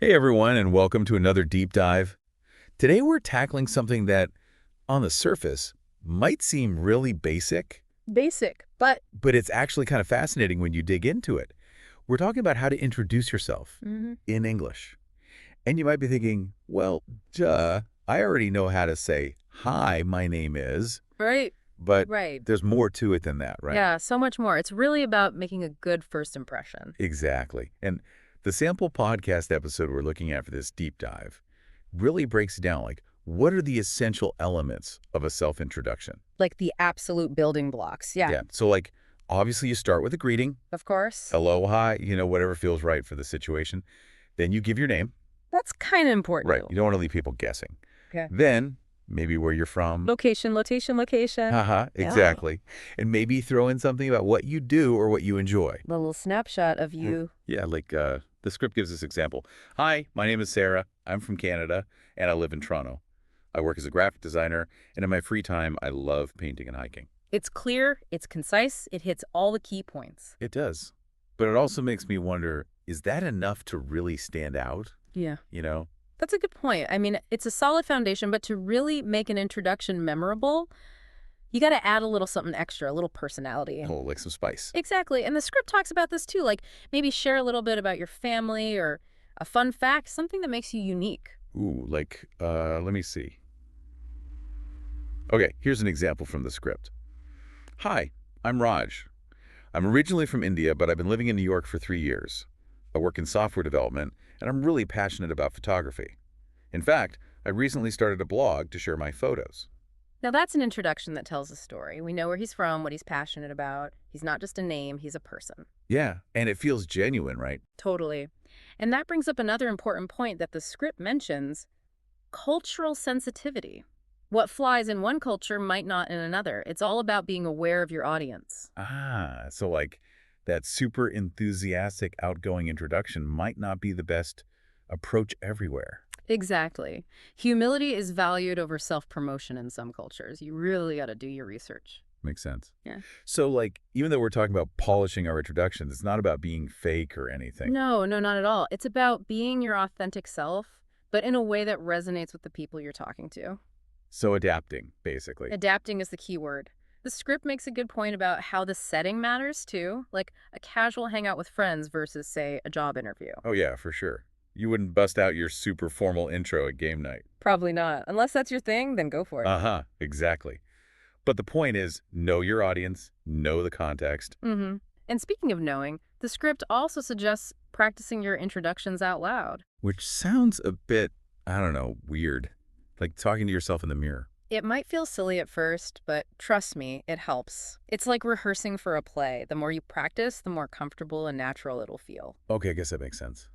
Hey everyone, and welcome to another deep dive. Today we're tackling something that, on the surface, might seem really basic, Basic, but but it's actually kind of fascinating when you dig into it. We're talking about how to introduce yourself hmm in English. And you might be thinking, well, duh, I already know how to say, hi, my name is, right, but right. there's more to it than that, right? Yeah, so much more. It's really about making a good first impression. Exactly. And the sample podcast episode we're looking at for this deep dive really breaks down, like, what are the essential elements of a self-introduction? Like the absolute building blocks. Yeah, Yeah. So, like, obviously you start with a greeting. of course. Hello, hi, whatever feels right for the situation. Then you give your name. That's kind of important Right. too. You don't want to leave people guessing. Okay. Then maybe where you're from. Location, location, location. Haha, Yeah. exactly. And maybe throw in something about what you do or what you enjoy. The little snapshot of you. Yeah, like the script gives this example. Hi, my name is Sarah. I'm from Canada, and I live in Toronto. I work as a graphic designer, and in my free time, I love painting and hiking. It's clear, it's concise, it hits all the key points. It does. But it also makes me wonder, is that enough to really stand out? Yeah. You know? That's a good point. I mean, it's a solid foundation, but to really make an introduction memorable, you got to add a little something extra, a little personality. Oh, like some spice. Exactly. And the script talks about this too. Like maybe share a little bit about your family or a fun fact, something that makes you unique. Ooh, like, let me see. Okay, here's an example from the script. Hi, I'm Raj. I'm originally from India, but I've been living in New York for 3 years. I work in software development, and I'm really passionate about photography. In fact, I recently started a blog to share my photos. Now that's an introduction that tells a story. We know where he's from, what he's passionate about. He's not just a name, he's a person. Yeah, and it feels genuine, right? Totally. And that brings up another important point that the script mentions, cultural sensitivity. What flies in one culture might not in another. It's all about being aware of your audience. Ah, so like that super enthusiastic, outgoing introduction might not be the best approach everywhere. Exactly. Humility is valued over self-promotion in some cultures. You really got to do your research. Makes sense. Yeah. So, like, even though we're talking about polishing our introductions, it's not about being fake or anything. No, no, not at all. It's about being your authentic self, but in a way that resonates with the people you're talking to. So adapting, basically. Adapting is the key word. The script makes a good point about how the setting matters too, like a casual hangout with friends versus, say, a job interview. Oh, yeah, for sure. You wouldn't bust out your super formal intro at game night. Probably not. Unless that's your thing, then go for it. Uh-huh, exactly. But the point is, know your audience, know the context. Mm-hmm. And speaking of knowing, the script also suggests practicing your introductions out loud. Which sounds a bit, I don't know, weird. Like talking to yourself in the mirror. It might feel silly at first, but trust me, it helps. It's like rehearsing for a play. The more you practice, the more comfortable and natural it'll feel. Okay, I guess that makes sense.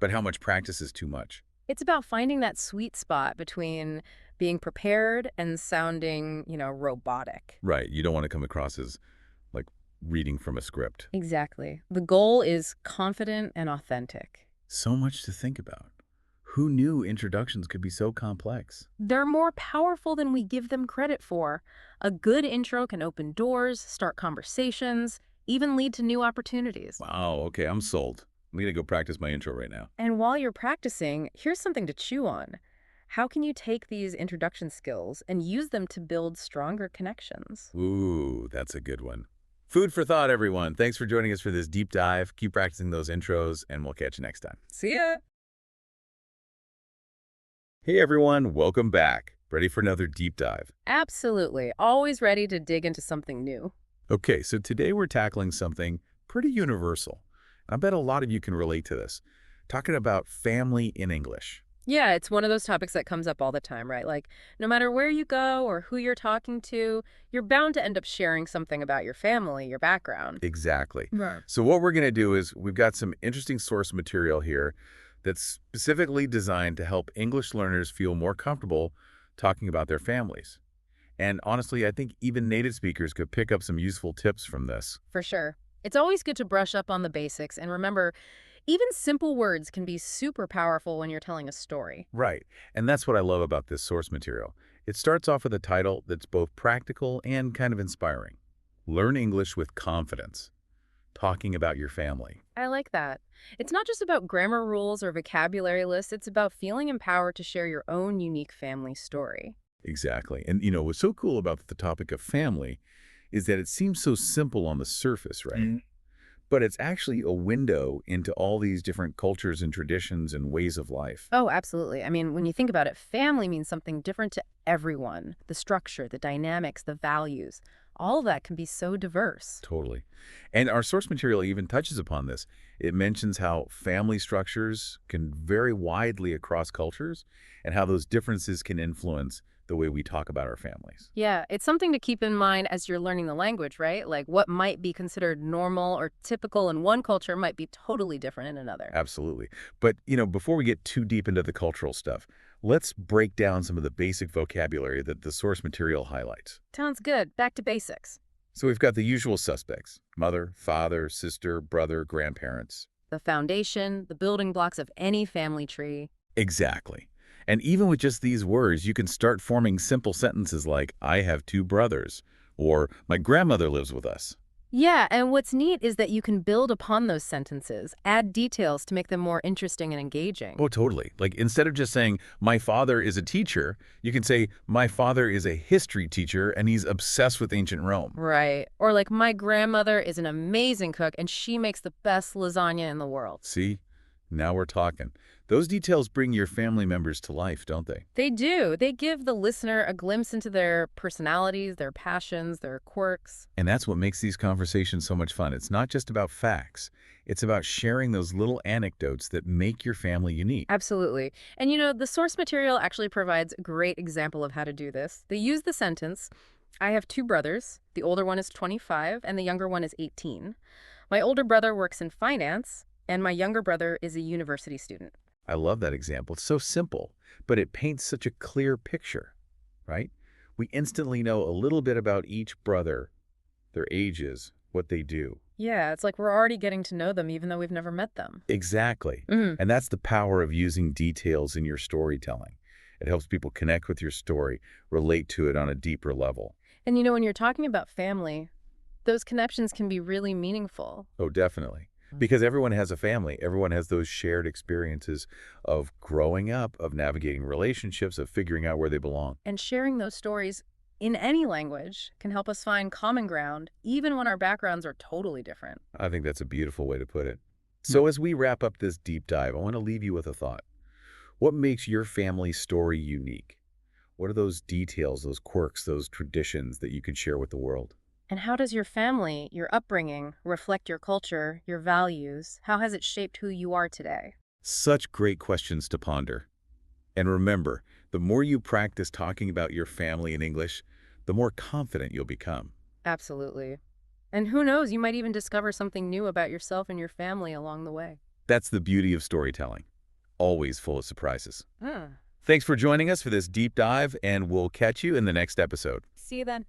But how much practice is too much? It's about finding that sweet spot between being prepared and sounding, robotic. Right, you don't want to come across as, like, reading from a script. Exactly. The goal is confident and authentic. So much to think about. Who knew introductions could be so complex? They're more powerful than we give them credit for. A good intro can open doors, start conversations, even lead to new opportunities. Wow, okay, I'm sold. I'm gonna go practice my intro right now. And while you're practicing, here's something to chew on. How can you take these introduction skills and use them to build stronger connections? Ooh, that's a good one. Food for thought, everyone. Thanks for joining us for this deep dive. Keep practicing those intros, and we'll catch you next time. See ya! Hey, everyone. Welcome back. Ready for another deep dive? Absolutely. Always ready to dig into something new. Okay, so today we're tackling something pretty universal. I bet a lot of you can relate to this. Talking about family in English. Yeah, it's one of those topics that comes up all the time, right? Like, no matter where you go or who you're talking to, you're bound to end up sharing something about your family, your background. Exactly. Right. So what we're going to do is we've got some interesting source material here that's specifically designed to help English learners feel more comfortable talking about their families. And honestly, I think even native speakers could pick up some useful tips from this. For sure. It's always good to brush up on the basics and remember, even simple words can be super powerful when you're telling a story. Right. And that's what I love about this source material. It starts off with a title that's both practical and kind of inspiring. Learn English with Confidence. talking about your family. I like that. It's not just about grammar rules or vocabulary lists, it's about feeling empowered to share your own unique family story. Exactly. And, what's so cool about the topic of family is that it seems so simple on the surface, right? But it's actually a window into all these different cultures and traditions and ways of life. Oh, absolutely. I mean, when you think about it, family means something different to everyone. The structure, the dynamics, the values, all of that can be so diverse. Totally. And our source material even touches upon this. It mentions how family structures can vary widely across cultures and how those differences can influence the way we talk about our families. Yeah, it's something to keep in mind as you're learning the language, right? Like what might be considered normal or typical in one culture might be totally different in another. Absolutely. But, before we get too deep into the cultural stuff, let's break down some of the basic vocabulary that the source material highlights. Sounds good. Back to basics. So we've got the usual suspects: mother, father, sister, brother, grandparents. The foundation, the building blocks of any family tree. Exactly. And even with just these words, you can start forming simple sentences like, I have two brothers, or my grandmother lives with us. Yeah, and what's neat is that you can build upon those sentences, add details to make them more interesting and engaging. Oh, totally. Like instead of just saying, my father is a teacher, you can say, my father is a history teacher and he's obsessed with ancient Rome. Right. Or like, my grandmother is an amazing cook and she makes the best lasagna in the world. See? Now we're talking. Those details bring your family members to life, don't they? They do. They give the listener a glimpse into their personalities, their passions, their quirks. And that's what makes these conversations so much fun. It's not just about facts. It's about sharing those little anecdotes that make your family unique. Absolutely. And the source material actually provides a great example of how to do this. They use the sentence, I have two brothers. The older one is 25 and the younger one is 18. My older brother works in finance and my younger brother is a university student. I love that example. It's so simple, but it paints such a clear picture, right? We instantly know a little bit about each brother, their ages, what they do. Yeah, it's like we're already getting to know them even though we've never met them. Exactly. Mhm. And that's the power of using details in your storytelling. It helps people connect with your story, relate to it on a deeper level. And when you're talking about family, those connections can be really meaningful. Oh, definitely. Because everyone has a family. Everyone has those shared experiences of growing up, of navigating relationships, of figuring out where they belong. And sharing those stories in any language can help us find common ground, even when our backgrounds are totally different. I think that's a beautiful way to put it. So as we wrap up this deep dive, I want to leave you with a thought. What makes your family story unique? What are those details, those quirks, those traditions that you could share with the world? And how does your family, your upbringing, reflect your culture, your values? How has it shaped who you are today? Such great questions to ponder. And remember, the more you practice talking about your family in English, the more confident you'll become. Absolutely. And who knows, you might even discover something new about yourself and your family along the way. That's the beauty of storytelling. Always full of surprises. Huh. Thanks for joining us for this deep dive, and we'll catch you in the next episode. See you then.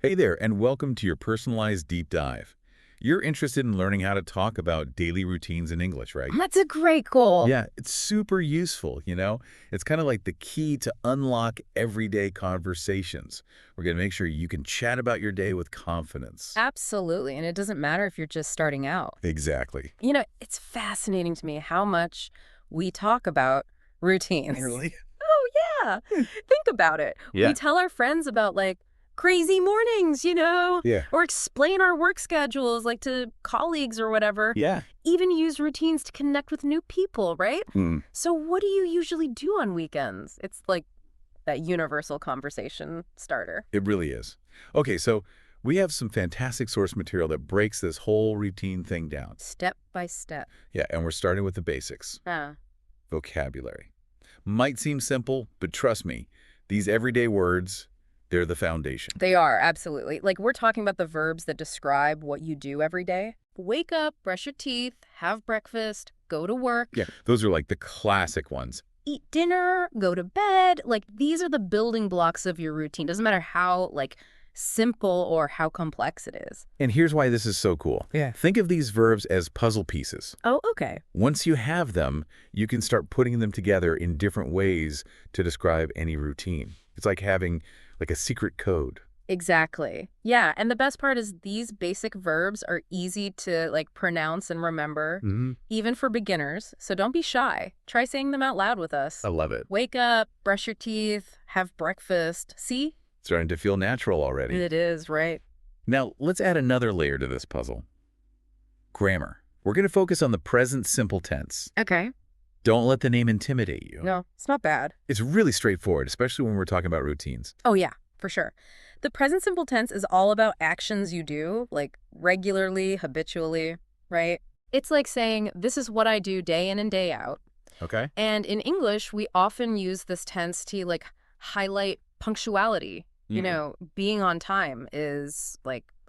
Hey there, and welcome to your personalized deep dive. You're interested in learning how to talk about daily routines in English, right? That's a great goal. Yeah, it's super useful. It's kind of like the key to unlock everyday conversations. We're going to make sure you can chat about your day with confidence. Absolutely. And it doesn't matter if you're just starting out. Exactly. It's fascinating to me how much we talk about routines. Really? Oh, yeah. Think about it. Yeah. We tell our friends about crazy mornings, Yeah. or explain our work schedules to colleagues or whatever. Yeah. Even use routines to connect with new people, right? Mm. So what do you usually do on weekends? It's like that universal conversation starter. It really is. Okay, so we have some fantastic source material that breaks this whole routine thing down. Step by step. Yeah, and we're starting with the basics. Vocabulary. Might seem simple, but trust me, these everyday words, they're the foundation. They are, absolutely. We're talking about the verbs that describe what you do every day. Wake up, brush your teeth, have breakfast, go to work. Yeah, those are like the classic ones. Eat dinner, go to bed. These are the building blocks of your routine. Doesn't matter how, simple or how complex it is. And here's why this is so cool. Yeah. Think of these verbs as puzzle pieces. Oh, okay. Once you have them, you can start putting them together in different ways to describe any routine. It's like having a secret code. Exactly. Yeah, and the best part is these basic verbs are easy to pronounce and remember, Hmm. even for beginners. So don't be shy. Try saying them out loud with I us. love it. Wake up, brush your teeth, have breakfast. See? Starting to feel natural already. It is, right? Now, let's add another layer to this puzzle. Grammar. We're going to focus on the present simple tense. Okay. Don't let the name intimidate you. No, it's not bad. It's really straightforward, especially when we're talking about routines. Oh, yeah, for sure. The present simple tense is all about actions you do, like regularly, habitually, right? It's like saying, this is what I do day in and day out. Okay? And in English, we often use this tense to highlight punctuality. Mm. Being on time is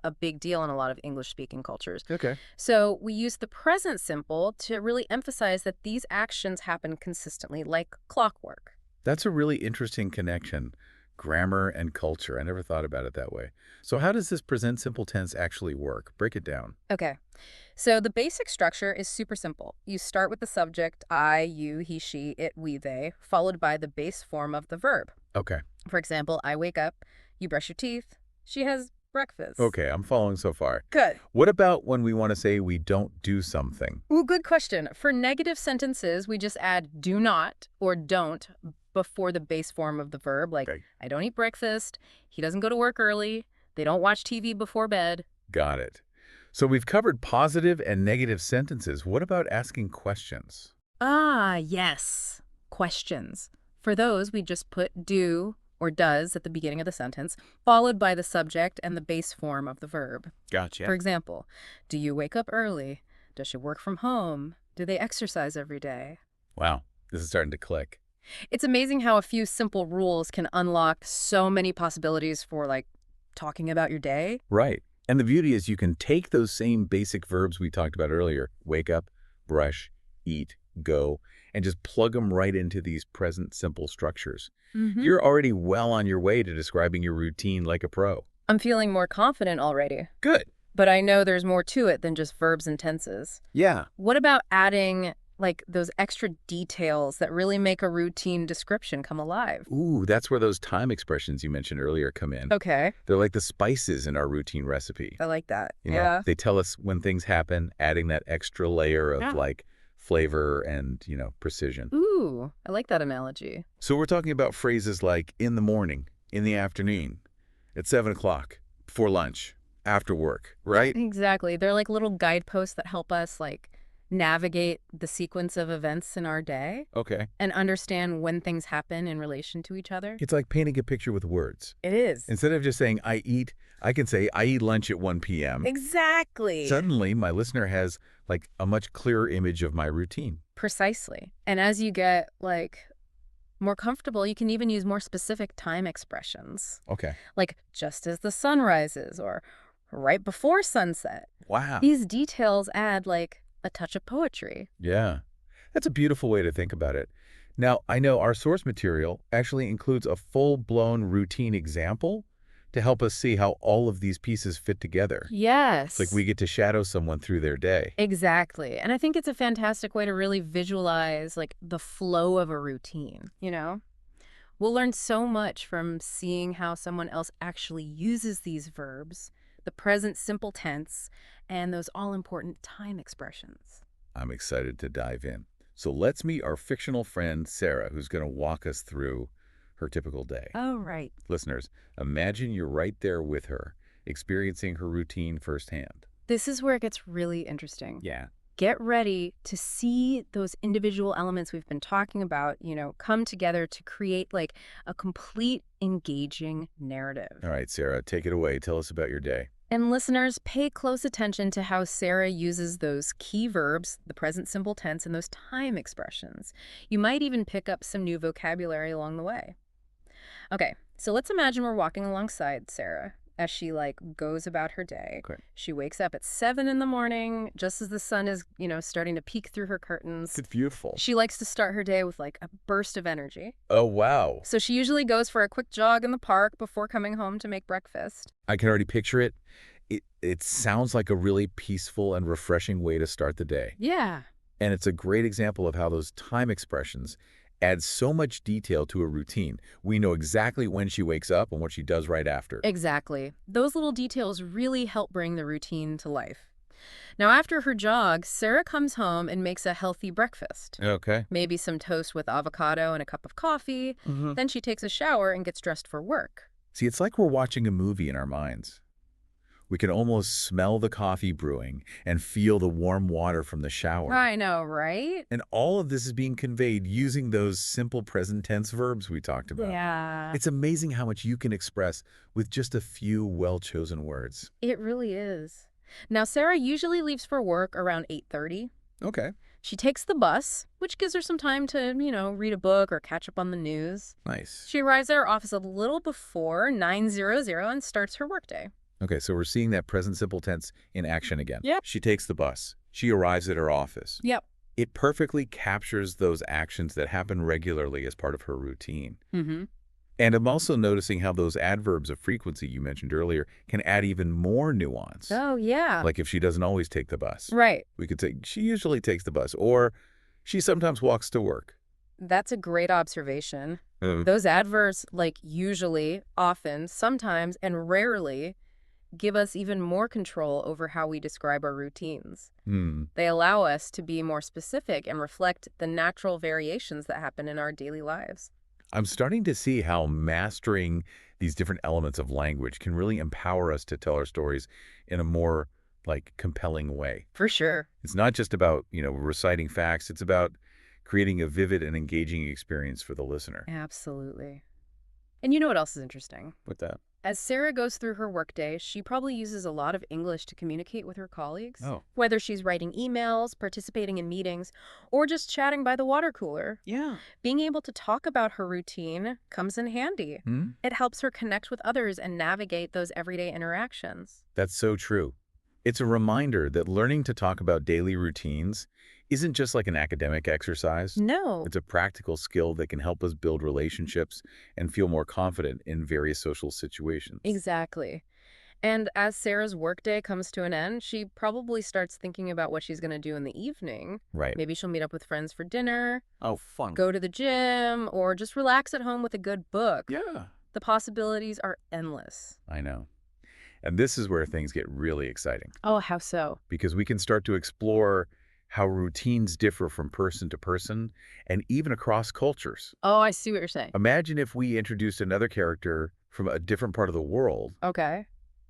a big deal in a lot of English-speaking cultures. Okay. So we use the present simple to really emphasize that these actions happen consistently, like clockwork. That's a really interesting connection. Grammar and culture. I never thought about it that way. So how does this present simple tense actually work? Break it down. Okay. So the basic structure is super simple. You start with the subject, I, you, he, she, it, we, they, followed by the base form of the verb. Okay. For example, I wake up, you brush your teeth, she has breakfast. Okay, I'm following so far. Good. What about when we want to say we don't do something? Ooh, good question. For negative sentences, we just add do not or don't before the base form of the verb, like Okay. I don't eat breakfast, he doesn't go to work early, they don't watch TV before bed. Got it. So we've covered positive and negative sentences. What about asking questions? Ah, yes. Questions. For those, we just put do or does at the beginning of the sentence, followed by the subject and the base form of the verb. Gotcha. For example, do you wake up early? Does she work from home? Do they exercise every day? Wow, this is starting to click. It's amazing how a few simple rules can unlock so many possibilities for talking about your day. Right. And the beauty is you can take those same basic verbs we talked about earlier, wake up, brush, eat, go, and just plug them right into these present simple structures. Mm-hmm. You're already well on your way to describing your routine like a pro. I'm feeling more confident already, Good. but I know there's more to it than just verbs and tenses. Yeah. What about adding those extra details that really make a routine description come alive? Ooh, that's where those time expressions you mentioned earlier come in. Okay, They're like the spices in our routine recipe. I like that. You know, Yeah. they tell us when things happen, adding that extra layer of Yeah. flavor and, precision. Ooh, I like that analogy. So we're talking about phrases like in the morning, in the afternoon, at 7 o'clock, before lunch, after work, right? Exactly. They're like little guideposts that help us navigate the sequence of events in our day Okay. and understand when things happen in relation to each other. It's like painting a picture with words. It is. Instead of just saying I eat, I can say I eat lunch at 1 p.m. Exactly. Suddenly, my listener has a much clearer image of my routine. Precisely. And as you get more comfortable, you can even use more specific time expressions, Okay. like just as the sun rises or right before sunset. Wow. These details add a touch of poetry. Yeah. That's a beautiful way to think about it. Now, I know our source material actually includes a full-blown routine example to help us see how all of these pieces fit together. Yes. It's like we get to shadow someone through their day. Exactly. And I think it's a fantastic way to really visualize the flow of a routine, We'll learn so much from seeing how someone else actually uses these verbs, the present simple tense, and those all-important time expressions. I'm excited to dive in. So let's meet our fictional friend, Sarah, who's going to walk us through her typical day. Oh, right. Listeners, imagine you're right there with her, experiencing her routine firsthand. This is where it gets really interesting. Yeah. Get ready to see those individual elements we've been talking about, come together to create a complete engaging narrative. All right, Sarah, take it away. Tell us about your day. And listeners, pay close attention to how Sarah uses those key verbs, the present simple tense, and those time expressions. You might even pick up some new vocabulary along the way. Okay, so let's imagine we're walking alongside Sarah as she goes about her day. Okay. She wakes up at 7 in the morning, just as the sun is, starting to peek through her curtains. It's beautiful. She likes to start her day with a burst of energy. Oh, wow. So she usually goes for a quick jog in the park before coming home to make breakfast. I can already picture it. It sounds like a really peaceful and refreshing way to start the day. Yeah. And it's a great example of how those time expressions adds so much detail to a routine. We know exactly when she wakes up and what she does right after. Exactly. Those little details really help bring the routine to life. Now, after her jog, Sarah comes home and makes a healthy breakfast. Okay. Maybe some toast with avocado and a cup of coffee. Then she takes a shower and gets dressed for work. See, it's like we're watching a movie in our minds. We can almost smell the coffee brewing and feel the warm water from the shower. I know, right? And all of this is being conveyed using those simple present tense verbs we talked about. Yeah, It's amazing how much you can express with just a few well-chosen words. it really is. Now, Sarah usually leaves for work around 8:30. Okay. She takes the bus, which gives her some time to, read a book or catch up on the news. Nice. She arrives at her office a little before 9:00 and starts her workday. Okay, so we're seeing that present simple tense in action again. Yep. She takes the bus. She arrives at her office. Yep. It perfectly captures those actions that happen regularly as part of her routine. Mm-hmm. And I'm also noticing how those adverbs of frequency you mentioned earlier can add even more nuance. Oh, yeah. Like if she doesn't always take the bus. Right. We could say, she usually takes the bus, or she sometimes walks to work. That's a great observation. Uh, Those adverbs, like usually, often, sometimes, and rarely, give us even more control over how we describe our routines. hmm. They allow us to be more specific and reflect the natural variations that happen in our daily lives. I'm starting to see how mastering these different elements of language can really empower us to tell our stories in a more, compelling way. For sure. It's not just about, reciting facts. It's about creating a vivid and engaging experience for the listener. Absolutely. And you know what else is interesting? With that. As Sarah goes through her workday, she probably uses a lot of English to communicate with her colleagues. Oh. Whether she's writing emails, participating in meetings, or just chatting by the water cooler. Yeah. Being able to talk about her routine comes in handy. Hmm? It helps her connect with others and navigate those everyday interactions. That's so true. It's a reminder that learning to talk about daily routines isn't just like an academic exercise. No. It's a practical skill that can help us build relationships and feel more confident in various social situations. Exactly. And as Sarah's workday comes to an end, she probably starts thinking about what she's going to do in the evening. Right. Maybe she'll meet up with friends for dinner, Oh, fun. go to the gym, or just relax at home with a good book. Yeah. The possibilities are endless. I know. And this is where things get really exciting Oh, how so? because we can start to explore how routines differ from person to person and even across cultures. Oh, I see what you're saying. Imagine if we introduced another character from a different part of the world. Okay.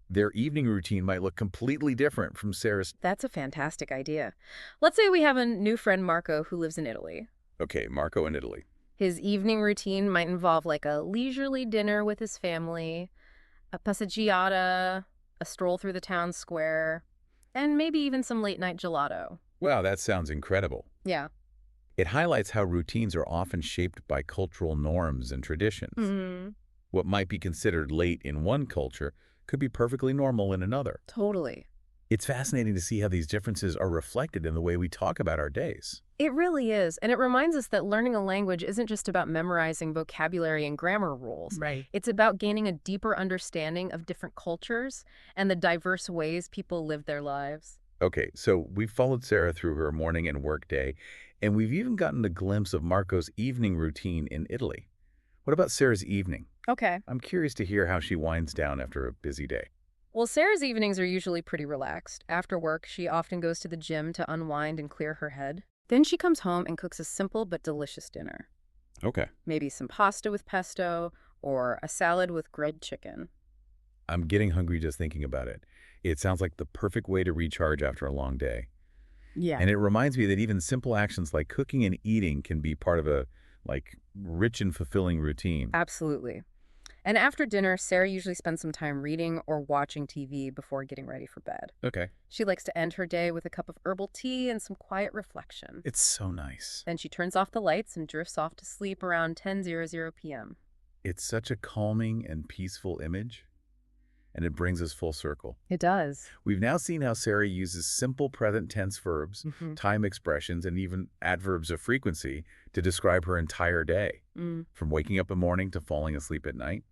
Their evening routine might look completely different from Sarah's. That's a fantastic idea. Let's say we have a new friend, Marco, who lives in Italy. Okay, Marco in Italy. His evening routine might involve like a leisurely dinner with his family, a passeggiata, a stroll through the town square, and maybe even some late night gelato. Wow, that sounds incredible. Yeah. It highlights how routines are often shaped by cultural norms and traditions. Mm-hmm. What might be considered late in one culture could be perfectly normal in another. Totally. It's fascinating to see how these differences are reflected in the way we talk about our days. It really is. And it reminds us that learning a language isn't just about memorizing vocabulary and grammar rules. Right. It's about gaining a deeper understanding of different cultures and the diverse ways people live their lives. Okay, so we've followed Sarah through her morning and work day, and we've even gotten a glimpse of Marco's evening routine in Italy. What about Sarah's evening? Okay. I'm curious to hear how she winds down after a busy day. Well, Sarah's evenings are usually pretty relaxed. After work, she often goes to the gym to unwind and clear her head. Then she comes home and cooks a simple but delicious dinner. Okay. Maybe some pasta with pesto or a salad with grilled chicken. I'm getting hungry just thinking about it. It sounds like the perfect way to recharge after a long day. Yeah. And it reminds me that even simple actions like cooking and eating can be part of a, rich and fulfilling routine. Absolutely. And after dinner, Sarah usually spends some time reading or watching TV before getting ready for bed. Okay. She likes to end her day with a cup of herbal tea and some quiet reflection. It's so nice. Then she turns off the lights and drifts off to sleep around 10:00 p.m. It's such a calming and peaceful image, and it brings us full circle. It does. We've now seen how Sarah uses simple present tense verbs, time expressions, and even adverbs of frequency to describe her entire day. Mm. From waking up in the morning to falling asleep at night,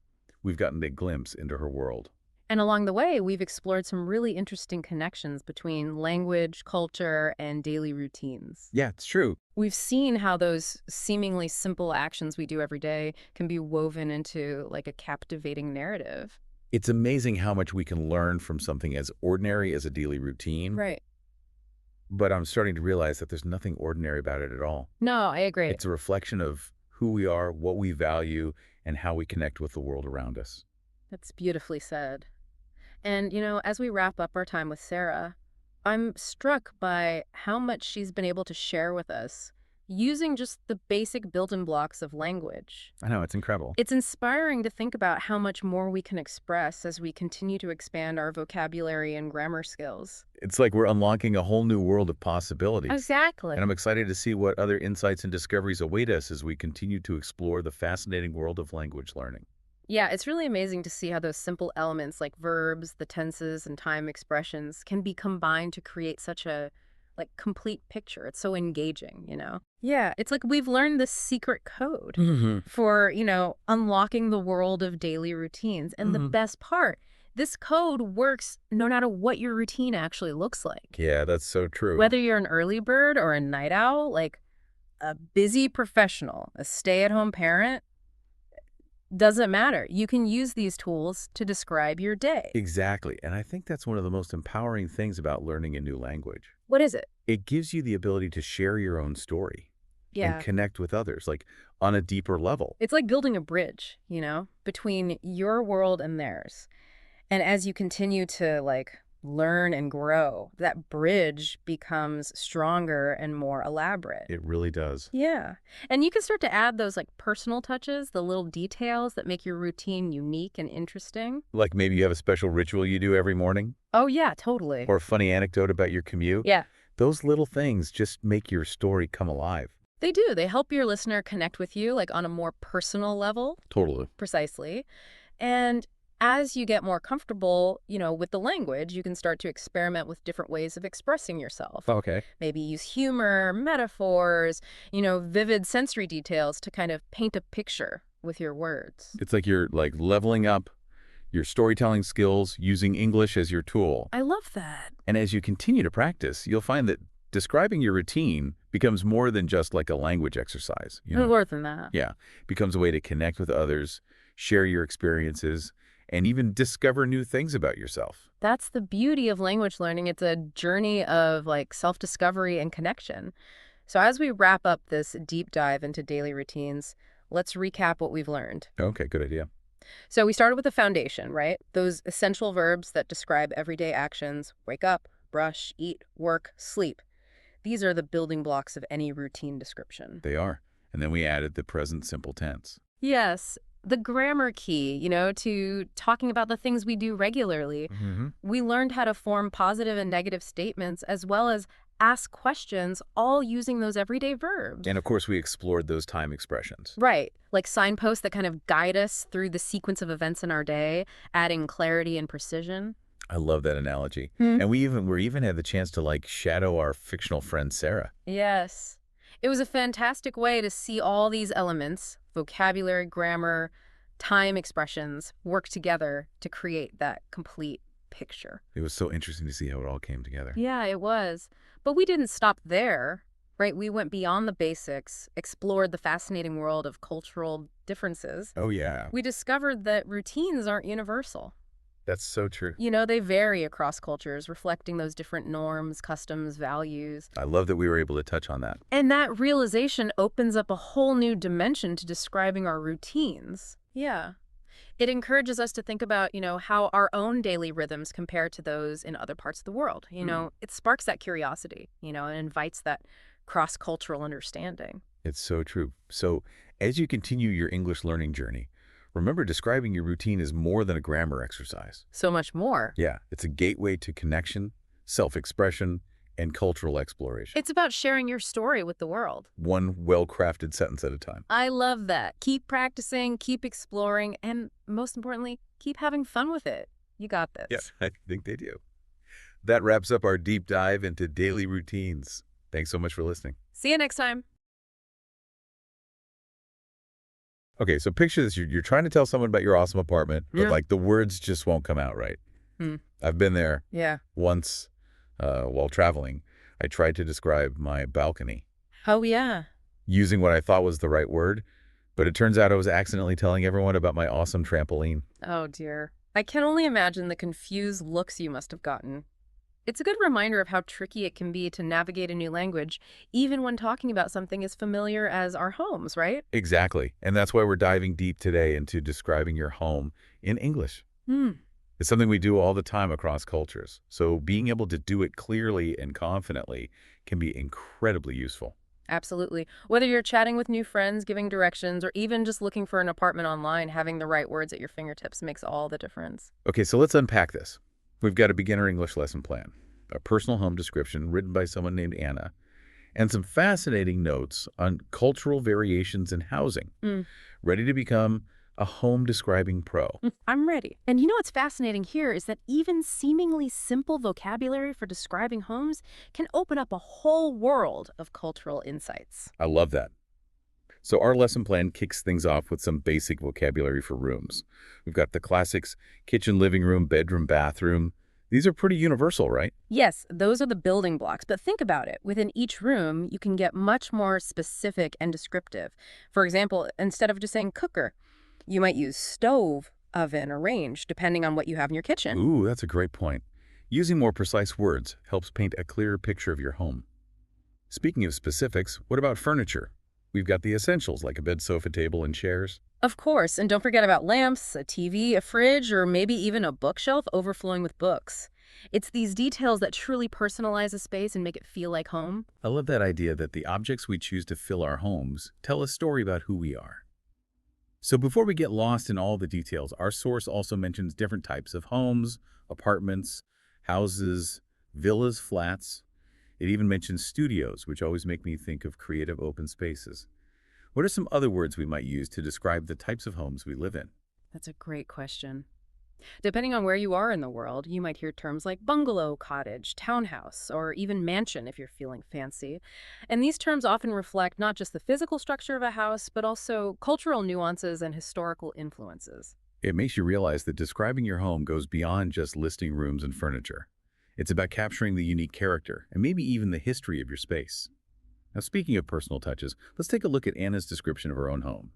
we've gotten a glimpse into her world. And along the way, we've explored some really interesting connections between language, culture, and daily routines. Yeah, it's true. We've seen how those seemingly simple actions we do every day can be woven into like a captivating narrative. It's amazing how much we can learn from something as ordinary as a daily routine, Right. but I'm starting to realize that there's nothing ordinary about it at all. No, I agree. It's a reflection of who we are, what we value, and how we connect with the world around us. That's beautifully said. And, as we wrap up our time with Sarah, I'm struck by how much she's been able to share with us using just the basic building blocks of language. I know, it's incredible. It's inspiring to think about how much more we can express as we continue to expand our vocabulary and grammar skills. It's like we're unlocking a whole new world of possibilities. Exactly. And I'm excited to see what other insights and discoveries await us as we continue to explore the fascinating world of language learning. Yeah, it's really amazing to see how those simple elements like verbs, the tenses, and time expressions can be combined to create such a complete picture. It's so engaging. Yeah, it's like we've learned this secret code Hmm. for, unlocking the world of daily routines. And the Hmm. best part, this code works no matter what your routine actually looks like. Yeah, that's so true. Whether you're an early bird or a night owl, like a busy professional, a stay-at-home parent, doesn't matter. You can use these tools to describe your day. Exactly. And I think that's one of the most empowering things about learning a new language. What is it? It gives you the ability to share your own story and Yeah. connect with others, like on a deeper level. It's like building a bridge, between your world and theirs. And as you continue to learn and grow, that bridge becomes stronger and more elaborate. It really does. Yeah. And you can start to add those personal touches, the little details that make your routine unique and interesting. Like maybe you have a special ritual you do every morning Oh, yeah, totally. or a funny anecdote about your commute. Yeah, Those little things just make your story come alive. they do. They help your listener connect with you on a more personal level. Totally. Precisely. And as you get more comfortable, with the language, you can start to experiment with different ways of expressing yourself. Okay. Maybe use humor, metaphors, vivid sensory details to kind of paint a picture with your words. It's like you're leveling up your storytelling skills using English as your tool. I love that. And as you continue to practice, you'll find that describing your routine becomes more than just like a language exercise. More than that. Yeah, becomes a way to connect with others, share your experiences, and even discover new things about yourself. That's the beauty of language learning. It's a journey of self-discovery and connection. So as we wrap up this deep dive into daily routines, let's recap what we've learned. Okay, good idea. So we started with the foundation, right? Those essential verbs that describe everyday actions: wake up, brush, eat, work, sleep. These are the building blocks of any routine description. They are. And then we added the present simple tense. Yes, the grammar key, to talking about the things we do regularly. Hmm. We learned how to form positive and negative statements as well as ask questions, all using those everyday verbs. And of course, we explored those time expressions. Right, like signposts that kind of guide us through the sequence of events in our day, adding clarity and precision. I love that analogy. Hmm. And we even had the chance to shadow our fictional friend Sarah. Yes. It was a fantastic way to see all these elements, vocabulary, grammar, time expressions, work together to create that complete picture. It was so interesting to see how it all came together. Yeah, it was. But we didn't stop there, right? We went beyond the basics, explored the fascinating world of cultural differences. Oh, yeah. We discovered that routines aren't universal. That's so true. They vary across cultures, reflecting those different norms, customs, values. I love that we were able to touch on that. And that realization opens up a whole new dimension to describing our routines. Yeah. It encourages us to think about, how our own daily rhythms compare to those in other parts of the world. It sparks that curiosity, and invites that cross-cultural understanding. It's so true. So as you continue your English learning journey, remember describing your routine is more than a grammar exercise. So much more. Yeah, it's a gateway to connection, self-expression, and cultural exploration. It's about sharing your story with the world. One well-crafted sentence at a time. I love that. Keep practicing, keep exploring, and most importantly, keep having fun with it. You got this. Yes, I think they do. That wraps up our deep dive into daily routines. Thanks so much for listening. See you next time. Okay, so picture this. You're trying to tell someone about your awesome apartment, but Yeah. like the words just won't come out right. Hmm. I've been there Yeah. once while traveling. I tried to describe my balcony Oh, yeah. using what I thought was the right word, but it turns out I was accidentally telling everyone about my awesome trampoline. Oh, dear. I can only imagine the confused looks you must have gotten. It's a good reminder of how tricky it can be to navigate a new language, even when talking about something as familiar as our homes, right? Exactly. And that's why we're diving deep today into describing your home in English. Hmm. It's something we do all the time across cultures. So being able to do it clearly and confidently can be incredibly useful. Absolutely. Whether you're chatting with new friends, giving directions, or even just looking for an apartment online, having the right words at your fingertips makes all the difference. Okay, so let's unpack this. We've got a beginner English lesson plan, a personal home description written by someone named Anna, and some fascinating notes on cultural variations in housing, Mm. ready to become a home describing pro. I'm ready. And you know what's fascinating here is that even seemingly simple vocabulary for describing homes can open up a whole world of cultural insights. I love that. So our lesson plan kicks things off with some basic vocabulary for rooms. We've got the classics: kitchen, living room, bedroom, bathroom. These are pretty universal, right? Yes, those are the building blocks, but think about it. Within each room, you can get much more specific and descriptive. For example, instead of just saying cooker, you might use stove, oven, or range, depending on what you have in your kitchen. Ooh, that's a great point. Using more precise words helps paint a clearer picture of your home. Speaking of specifics, what about furniture? We've got the essentials like a bed, sofa, table, and chairs. Of course, and don't forget about lamps, a TV, a fridge, or maybe even a bookshelf overflowing with books. It's these details that truly personalize a space and make it feel like home. I love that idea that the objects we choose to fill our homes tell a story about who we are. So before we get lost in all the details, our source also mentions different types of homes, apartments, houses, villas, flats. It even mentions studios, which always make me think of creative open spaces. What are some other words we might use to describe the types of homes we live in? That's a great question. Depending on where you are in the world, you might hear terms like bungalow, cottage, townhouse, or even mansion if you're feeling fancy. And these terms often reflect not just the physical structure of a house, but also cultural nuances and historical influences. It makes you realize that describing your home goes beyond just listing rooms and furniture. It's about capturing the unique character and maybe even the history of your space. Now, speaking of personal touches, let's take a look at Anna's description of her own home.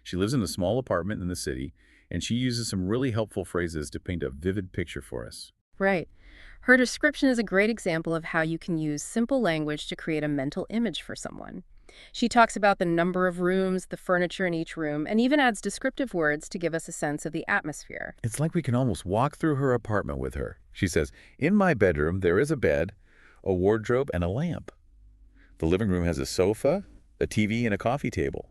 She lives in a small apartment in the city, and she uses some really helpful phrases to paint a vivid picture for us. Right. Her description is a great example of how you can use simple language to create a mental image for someone. She talks about the number of rooms, the furniture in each room, and even adds descriptive words to give us a sense of the atmosphere. It's like we can almost walk through her apartment with her. She says, "In my bedroom, there is a bed, a wardrobe, and a lamp. The living room has a sofa, a TV, and a coffee table."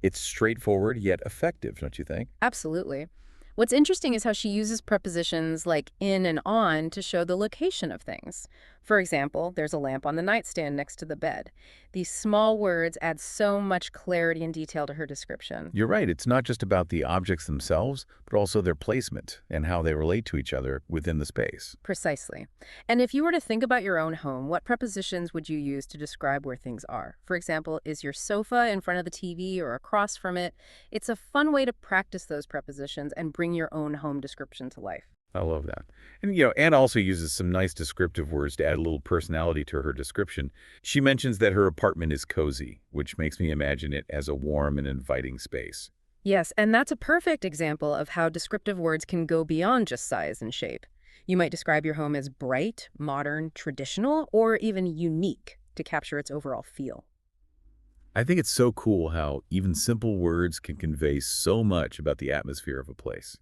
It's straightforward yet effective, don't you think? Absolutely. What's interesting is how she uses prepositions like in and on to show the location of things. For example, there's a lamp on the nightstand next to the bed. These small words add so much clarity and detail to her description. You're right. It's not just about the objects themselves, but also their placement and how they relate to each other within the space. Precisely. And if you were to think about your own home, what prepositions would you use to describe where things are? For example, is your sofa in front of the TV or across from it? It's a fun way to practice those prepositions and bring your own home description to life. I love that. And, Anne also uses some nice descriptive words to add a little personality to her description. She mentions that her apartment is cozy, which makes me imagine it as a warm and inviting space. Yes, and that's a perfect example of how descriptive words can go beyond just size and shape. You might describe your home as bright, modern, traditional, or even unique to capture its overall feel. I think it's so cool how even simple words can convey so much about the atmosphere of a place.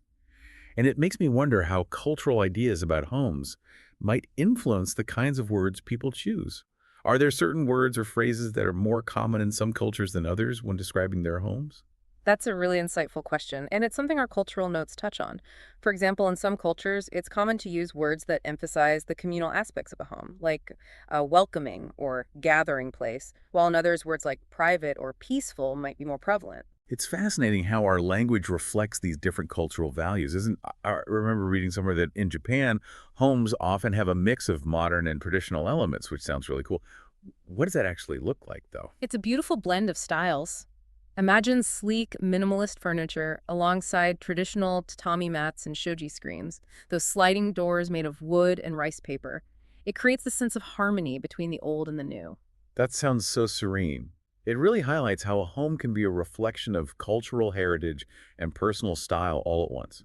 And it makes me wonder how cultural ideas about homes might influence the kinds of words people choose. Are there certain words or phrases that are more common in some cultures than others when describing their homes? That's a really insightful question, and it's something our cultural notes touch on. For example, in some cultures, it's common to use words that emphasize the communal aspects of a home, like welcoming or gathering place, while in others, words like private or peaceful might be more prevalent. It's fascinating how our language reflects these different cultural values. Isn't I remember reading somewhere that in Japan, homes often have a mix of modern and traditional elements, which sounds really cool. What does that actually look like, though? It's a beautiful blend of styles. Imagine sleek, minimalist furniture alongside traditional tatami mats and shoji screens, those sliding doors made of wood and rice paper. It creates a sense of harmony between the old and the new. That sounds so serene. It really highlights how a home can be a reflection of cultural heritage and personal style all at once.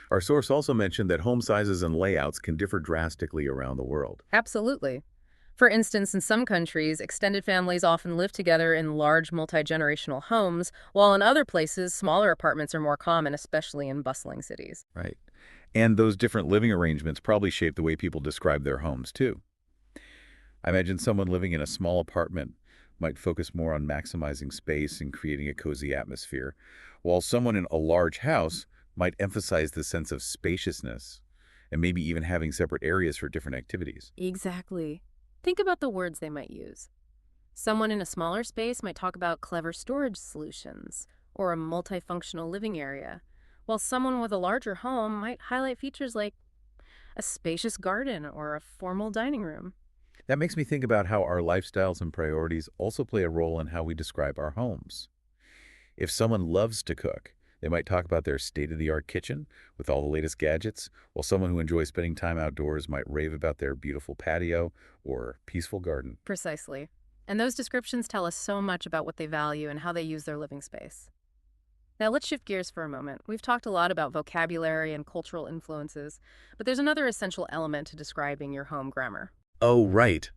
Our source also mentioned that home sizes and layouts can differ drastically around the world. Absolutely. For instance, in some countries, extended families often live together in large multi-generational homes, while in other places, smaller apartments are more common, especially in bustling cities. Right. And those different living arrangements probably shape the way people describe their homes, too. I imagine someone living in a small apartment might focus more on maximizing space and creating a cozy atmosphere, while someone in a large house might emphasize the sense of spaciousness and maybe even having separate areas for different activities. Exactly. Think about the words they might use. Someone in a smaller space might talk about clever storage solutions or a multifunctional living area, while someone with a larger home might highlight features like a spacious garden or a formal dining room. That makes me think about how our lifestyles and priorities also play a role in how we describe our homes. If someone loves to cook, they might talk about their state-of-the-art kitchen with all the latest gadgets, while someone who enjoys spending time outdoors might rave about their beautiful patio or peaceful garden. Precisely. And those descriptions tell us so much about what they value and how they use their living space. Now, let's shift gears for a moment. We've talked a lot about vocabulary and cultural influences, but there's another essential element to describing your home grammar. Oh, right.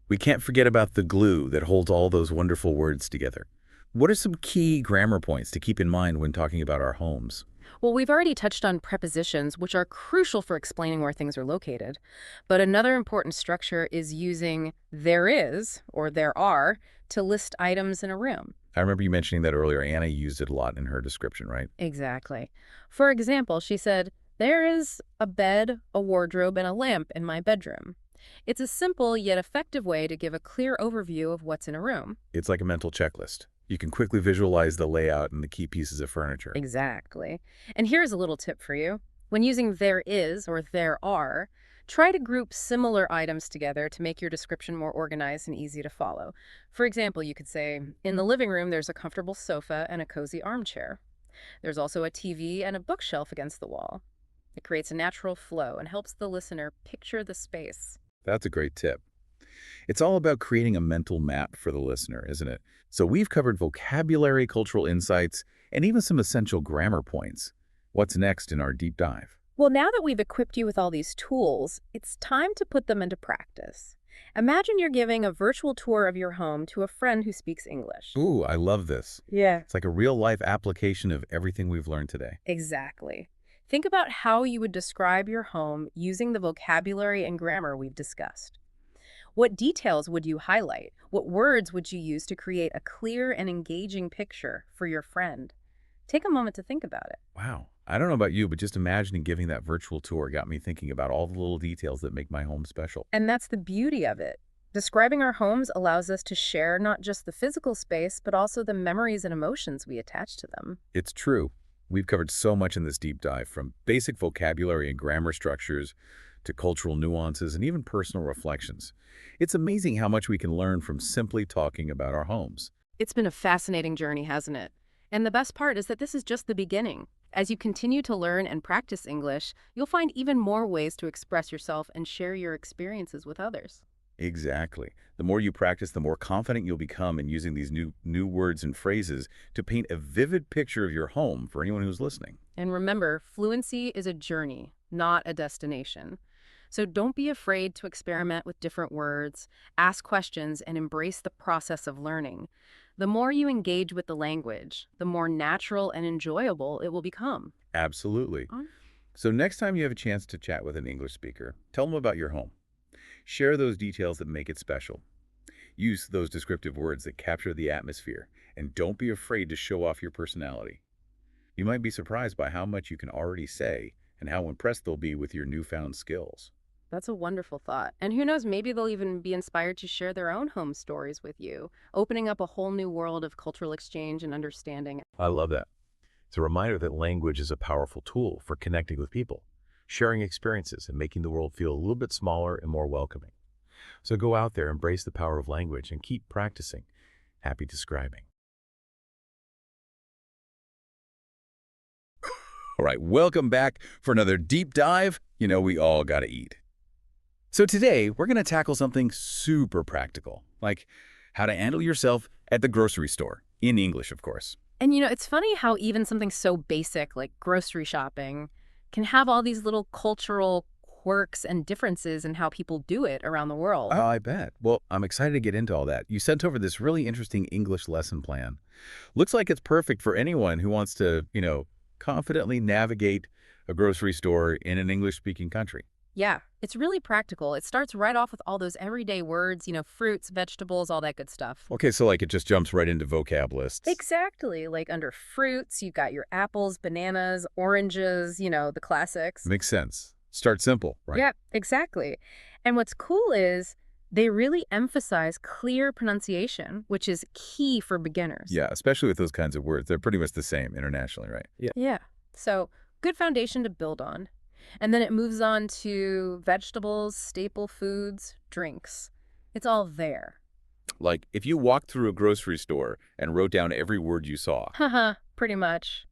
We can't forget about the glue that holds all those wonderful words together. What are some key grammar points to keep in mind when talking about our homes? Well, we've already touched on prepositions, which are crucial for explaining where things are located. But another important structure is using there is or there are to list items in a room. I remember you mentioning that earlier. Anna used it a lot in her description, right? Exactly. For example, she said, there is a bed, a wardrobe, and a lamp in my bedroom. It's a simple yet effective way to give a clear overview of what's in a room. It's like a mental checklist. You can quickly visualize the layout and the key pieces of furniture. Exactly. And here's a little tip for you. When using there is or there are, try to group similar items together to make your description more organized and easy to follow. For example, you could say, in the living room, there's a comfortable sofa and a cozy armchair. There's also a TV and a bookshelf against the wall. It creates a natural flow and helps the listener picture the space. That's a great tip. It's all about creating a mental map for the listener, isn't it? So we've covered vocabulary, cultural insights, and even some essential grammar points. What's next in our deep dive? Well, now that we've equipped you with all these tools, it's time to put them into practice. Imagine you're giving a virtual tour of your home to a friend who speaks English. Ooh, I love this. Yeah. It's like a real-life application of everything we've learned today. Exactly. Think about how you would describe your home using the vocabulary and grammar we've discussed. What details would you highlight? What words would you use to create a clear and engaging picture for your friend? Take a moment to think about it. Wow. I don't know about you, but just imagining giving that virtual tour got me thinking about all the little details that make my home special. And that's the beauty of it. Describing our homes allows us to share not just the physical space, but also the memories and emotions we attach to them. It's true. We've covered so much in this deep dive, from basic vocabulary and grammar structures to cultural nuances and even personal reflections. It's amazing how much we can learn from simply talking about our homes. It's been a fascinating journey, hasn't it? And the best part is that this is just the beginning. As you continue to learn and practice English, you'll find even more ways to express yourself and share your experiences with others. Exactly. The more you practice, the more confident you'll become in using these new words and phrases to paint a vivid picture of your home for anyone who's listening. And remember, fluency is a journey, not a destination. So don't be afraid to experiment with different words, ask questions, and embrace the process of learning. The more you engage with the language, the more natural and enjoyable it will become. Absolutely. Mm. So next time you have a chance to chat with an English speaker, tell them about your home. Share those details that make it special. Use those descriptive words that capture the atmosphere, and don't be afraid to show off your personality. You might be surprised by how much you can already say and how impressed they'll be with your newfound skills. That's a wonderful thought. And who knows, maybe they'll even be inspired to share their own home stories with you, opening up a whole new world of cultural exchange and understanding. I love that. It's a reminder that language is a powerful tool for connecting with people, sharing experiences, and making the world feel a little bit smaller and more welcoming. So go out there, embrace the power of language, and keep practicing. Happy describing. All right, welcome back for another deep dive. You know, we all gotta eat. So today, we're gonna tackle something super practical, like how to handle yourself at the grocery store, in English, of course. And it's funny how even something so basic like grocery shopping can have all these little cultural quirks and differences in how people do it around the world. Oh, I bet. Well, I'm excited to get into all that. You sent over this really interesting English lesson plan. Looks like it's perfect for anyone who wants to, confidently navigate a grocery store in an English-speaking country. Yeah, it's really practical. It starts right off with all those everyday words, fruits, vegetables, all that good stuff. Okay, so like it just jumps right into vocab lists. Exactly. Like under fruits, you've got your apples, bananas, oranges, the classics. Makes sense. Start simple, right? Yeah, exactly. And what's cool is they really emphasize clear pronunciation, which is key for beginners. Yeah, especially with those kinds of words. They're pretty much the same internationally, right? Yeah. Yeah. So good foundation to build on. And then it moves on to vegetables, staple foods, drinks. It's all there. Like if you walked through a grocery store and wrote down every word you saw. Haha, pretty much.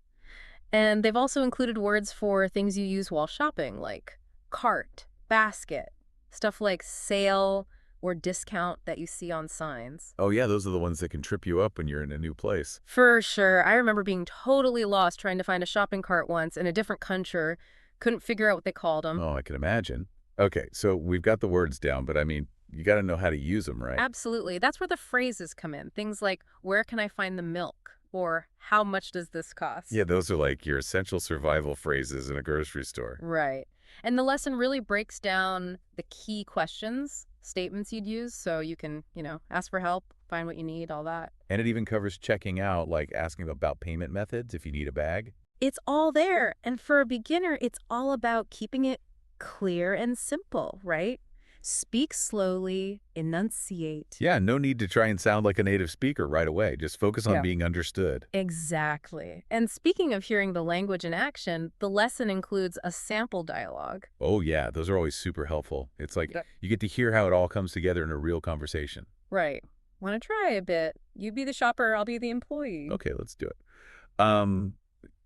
And they've also included words for things you use while shopping, like cart, basket, stuff like sale or discount that you see on signs. Oh yeah, those are the ones that can trip you up when you're in a new place. For sure. I remember being totally lost trying to find a shopping cart once in a different country. Couldn't figure out what they called them. Oh, I can imagine. Okay, so we've got the words down, but I mean, you got to know how to use them, right? Absolutely. That's where the phrases come in. Things like, where can I find the milk? Or how much does this cost? Yeah, those are like your essential survival phrases in a grocery store. Right. And the lesson really breaks down the key questions, statements you'd use, so you can, ask for help, find what you need, all that. And it even covers checking out, like asking about payment methods if you need a bag. It's all there. And for a beginner, it's all about keeping it clear and simple, right? Speak slowly, enunciate. Yeah, no need to try and sound like a native speaker right away. Just focus on Yeah. being understood. Exactly. And speaking of hearing the language in action, the lesson includes a sample dialogue. Oh yeah, those are always super helpful. It's like Yeah. you get to hear how it all comes together in a real conversation. Right. Want to try a bit? You be the shopper, I'll be the employee. Okay, let's do it. Um,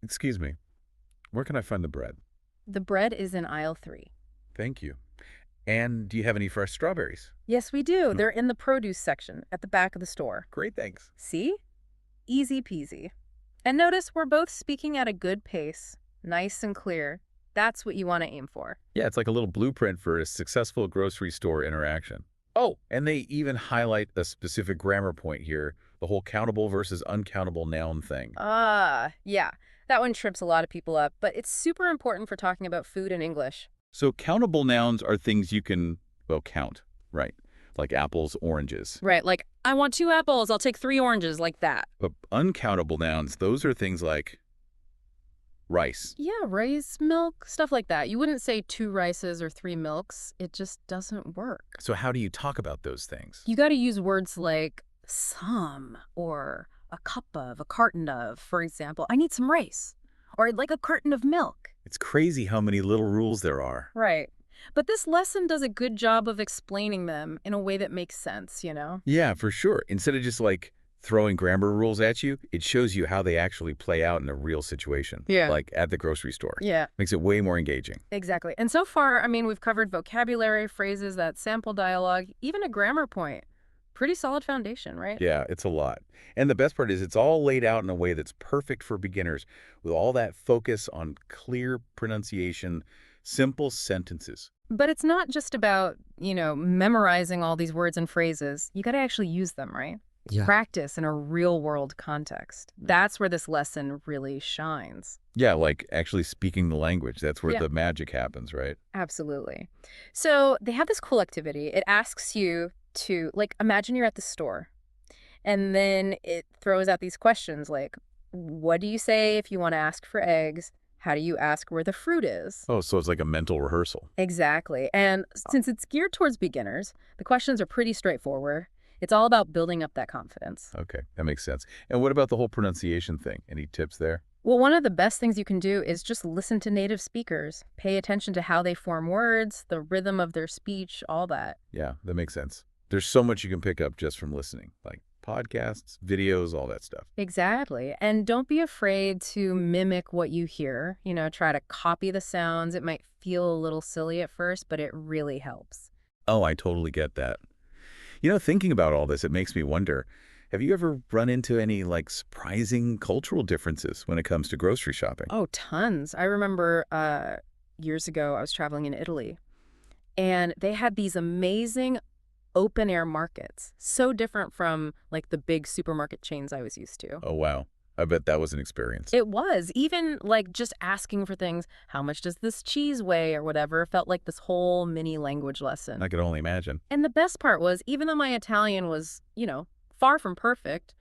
excuse me. Where can I find the bread? The bread is in aisle 3. Thank you. And do you have any fresh strawberries? Yes, we do. Hmm. They're in the produce section at the back of the store. Great, thanks. See? Easy peasy. And notice we're both speaking at a good pace, nice and clear. That's what you want to aim for. Yeah, it's like a little blueprint for a successful grocery store interaction. Oh, and they even highlight a specific grammar point here, the whole countable versus uncountable noun thing. Yeah. That one trips a lot of people up, but it's super important for talking about food in English. So countable nouns are things you can, well, count, right? Like apples, oranges. Right, like, I want 2 apples, I'll take 3 oranges, like that. But uncountable nouns, those are things like rice. Yeah, rice, milk, stuff like that. You wouldn't say 2 rices or 3 milks. It just doesn't work. So how do you talk about those things? You got to use words like some or a cup of, a carton of. For example, I need some rice. Or I'd like a carton of milk. It's crazy how many little rules there are. Right. But this lesson does a good job of explaining them in a way that makes sense. Yeah, for sure. Instead of just like throwing grammar rules at you, it shows you how they actually play out in a real situation. Yeah. Like at the grocery store. Yeah, Makes it way more engaging. exactly. And so far, we've covered vocabulary, phrases, that sample dialogue, even a grammar point. Pretty solid foundation, right? Yeah, it's a lot. And the best part is it's all laid out in a way that's perfect for beginners with all that focus on clear pronunciation, simple sentences. But it's not just about, memorizing all these words and phrases. You got to actually use them, right? Yeah. Practice in a real world context. That's where this lesson really shines. Yeah, like actually speaking the language. That's where Yeah. the magic happens, right? Absolutely. So they have this cool activity. It asks you to, like, imagine you're at the store. And then it throws out these questions like, what do you say if you want to ask for eggs? How do you ask where the fruit is? Oh, so it's like a mental rehearsal. Exactly. And since it's geared towards beginners, the questions are pretty straightforward. It's all about building up that confidence. Okay, that makes sense. And what about the whole pronunciation thing? Any tips there? Well, one of the best things you can do is just listen to native speakers. Pay attention to how they form words, the rhythm of their speech, all that. Yeah, that makes sense. There's so much you can pick up just from listening, like podcasts, videos, all that stuff. Exactly. And don't be afraid to mimic what you hear. Try to copy the sounds. It might feel a little silly at first, but it really helps. Oh, I totally get that. Thinking about all this, it makes me wonder, have you ever run into any, like, surprising cultural differences when it comes to grocery shopping? Oh, tons. I remember years ago, I was traveling in Italy, and they had these amazing open air markets, so different from like the big supermarket chains I was used to. Oh, wow. I bet that was an experience. It was even like just asking for things, how much does this cheese weigh or whatever, felt like this whole mini language lesson. I could only imagine. And the best part was, even though my Italian was, far from perfect,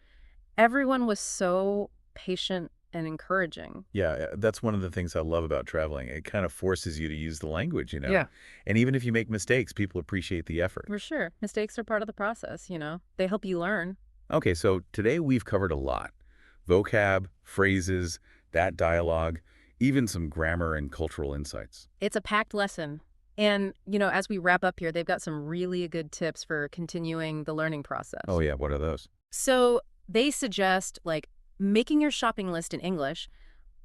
everyone was so patient and encouraging. Yeah, that's one of the things I love about traveling. It kind of forces you to use the language. Yeah. And even if you make mistakes, people appreciate the effort. For sure. Mistakes are part of the process, They help you learn. Okay, so today we've covered a lot. Vocab, phrases, that dialogue, even some grammar and cultural insights. It's a packed lesson. And, as we wrap up here, they've got some really good tips for continuing the learning Oh process. yeah, what are those? So they suggest, like, making your shopping list in English,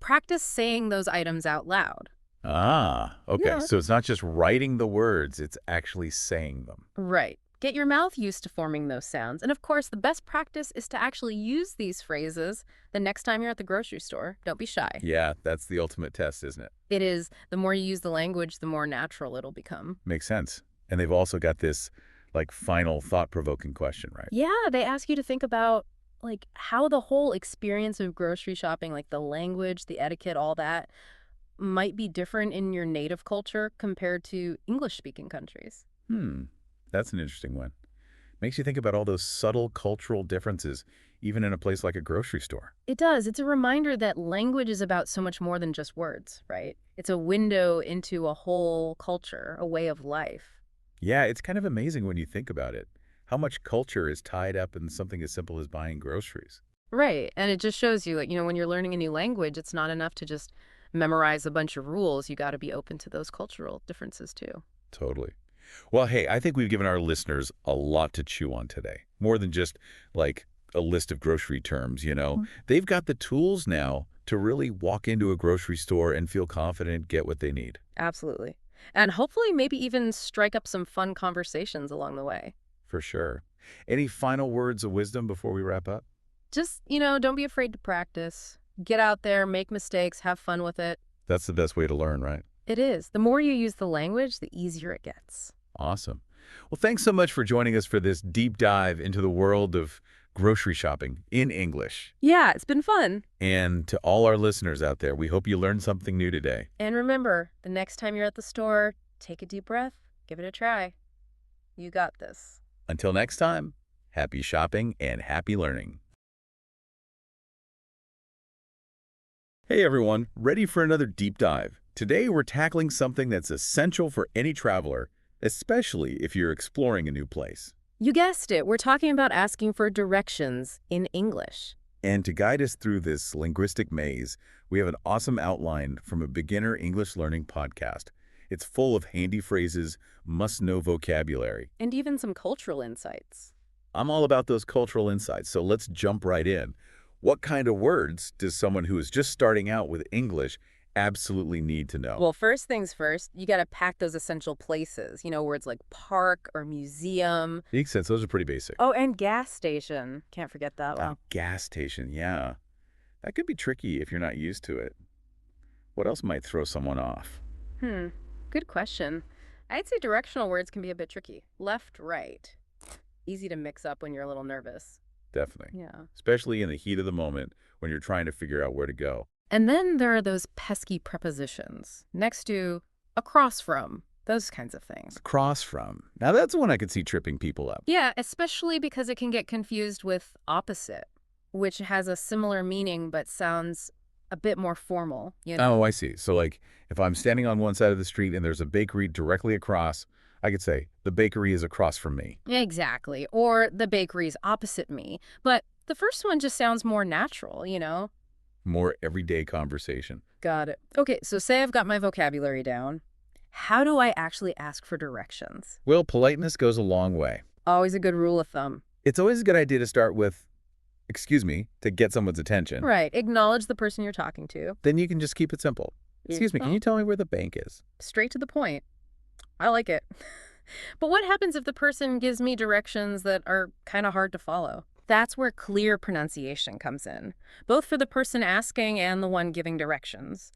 practice saying those items out loud. Ah, okay. Yeah. So it's not just writing the words, it's actually saying them. Right. Get your mouth used to forming those sounds. And of course, the best practice is to actually use these phrases the next time you're at the grocery store. Don't be shy. Yeah, that's the ultimate test, isn't it? It is. The more you use the language, the more natural it'll become. Makes sense. And they've also got this, like, final thought-provoking question, right? Yeah, they ask you to think about like how the whole experience of grocery shopping, like the language, the etiquette, all that, might be different in your native culture compared to English-speaking countries. Hmm, that's an interesting one. Makes you think about all those subtle cultural differences, even in a place like a grocery store. It does. It's a reminder that language is about so much more than just words, right? It's a window into a whole culture, a way of life. Yeah, it's kind of amazing when you think about it. How much culture is tied up in something as simple as buying groceries. Right. And it just shows you, like, when you're learning a new language, it's not enough to just memorize a bunch of rules. You got to be open to those cultural differences too. Totally. Well, hey, I think we've given our listeners a lot to chew on today. More than just, like, a list of grocery terms. They've got the tools now to really walk into a grocery store and feel confident, get what they need. Absolutely. And hopefully maybe even strike up some fun conversations along the way. For sure. Any final words of wisdom before we wrap up? Just, don't be afraid to practice. Get out there, make mistakes, have fun with it. That's the best way to learn, right? It is. The more you use the language, the easier it gets. Awesome. Well, thanks so much for joining us for this deep dive into the world of grocery shopping in English. Yeah, it's been fun. And to all our listeners out there, we hope you learned something new today. And remember, the next time you're at the store, take a deep breath, give it a try. You got this. Until next time, happy shopping and happy learning. Hey everyone, ready for another deep dive? Today we're tackling something that's essential for any traveler, especially if you're exploring a new place. You guessed it. We're talking about asking for directions in English. And to guide us through this linguistic maze, we have an awesome outline from a beginner English learning podcast. It's full of handy phrases, must-know vocabulary. And even some cultural insights. I'm all about those cultural insights, so let's jump right in. What kind of words does someone who is just starting out with English absolutely need to know? Well, first things first, you got to pack those essential places. Words like park or museum. Makes sense. Those are pretty basic. Oh, and gas station. Can't forget that one. Gas station, yeah. That could be tricky if you're not used to it. What else might throw someone off? Good question. I'd say directional words can be a bit tricky. Left, right. Easy to mix up when you're a little nervous. Definitely. Yeah. Especially in the heat of the moment when you're trying to figure out where to go. And then there are those pesky prepositions next to, across from, those kinds of things. Across from. Now that's one I could see tripping people up. Yeah, especially because it can get confused with opposite, which has a similar meaning but sounds a bit more formal. Oh, I see. So, like, if I'm standing on one side of the street and there's a bakery directly across, I could say, the bakery is across from me. Exactly. Or the bakery's opposite me. But the first one just sounds more natural. More everyday conversation. Got it. Okay, so say I've got my vocabulary down. How do I actually ask for directions? Well, politeness goes a long way. Always a good rule of thumb. It's always a good idea to start with, excuse me, to get someone's attention. Right. Acknowledge the person you're talking to. Then you can just keep it simple. Excuse me, can Oh, you tell me where the bank is? straight to the point. I like it. But what happens if the person gives me directions that are kind of hard to follow? That's where clear pronunciation comes in, both for the person asking and the one giving directions.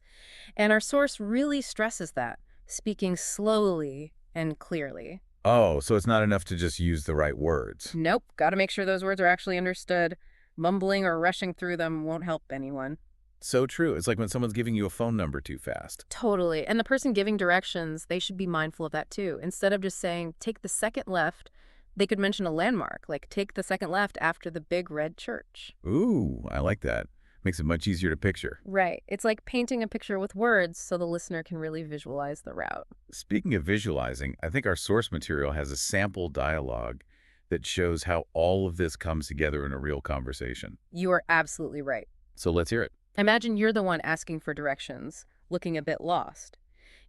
And our source really stresses that, speaking slowly and clearly. Oh, so it's not enough to just use the right words. Nope, got to make sure those words are actually understood. Mumbling or rushing through them won't help anyone. So true. It's like when someone's giving you a phone number too fast. Totally. And the person giving directions, they should be mindful of that too. Instead of just saying, take the second left, they could mention a landmark, like take the second left after the big red church. Ooh, I like that. Makes it much easier to picture. Right. It's like painting a picture with words so the listener can really visualize the route. Speaking of visualizing, I think our source material has a sample dialogue that shows how all of this comes together in a real conversation. You are absolutely right. So let's hear it. Imagine you're the one asking for directions, looking a bit lost.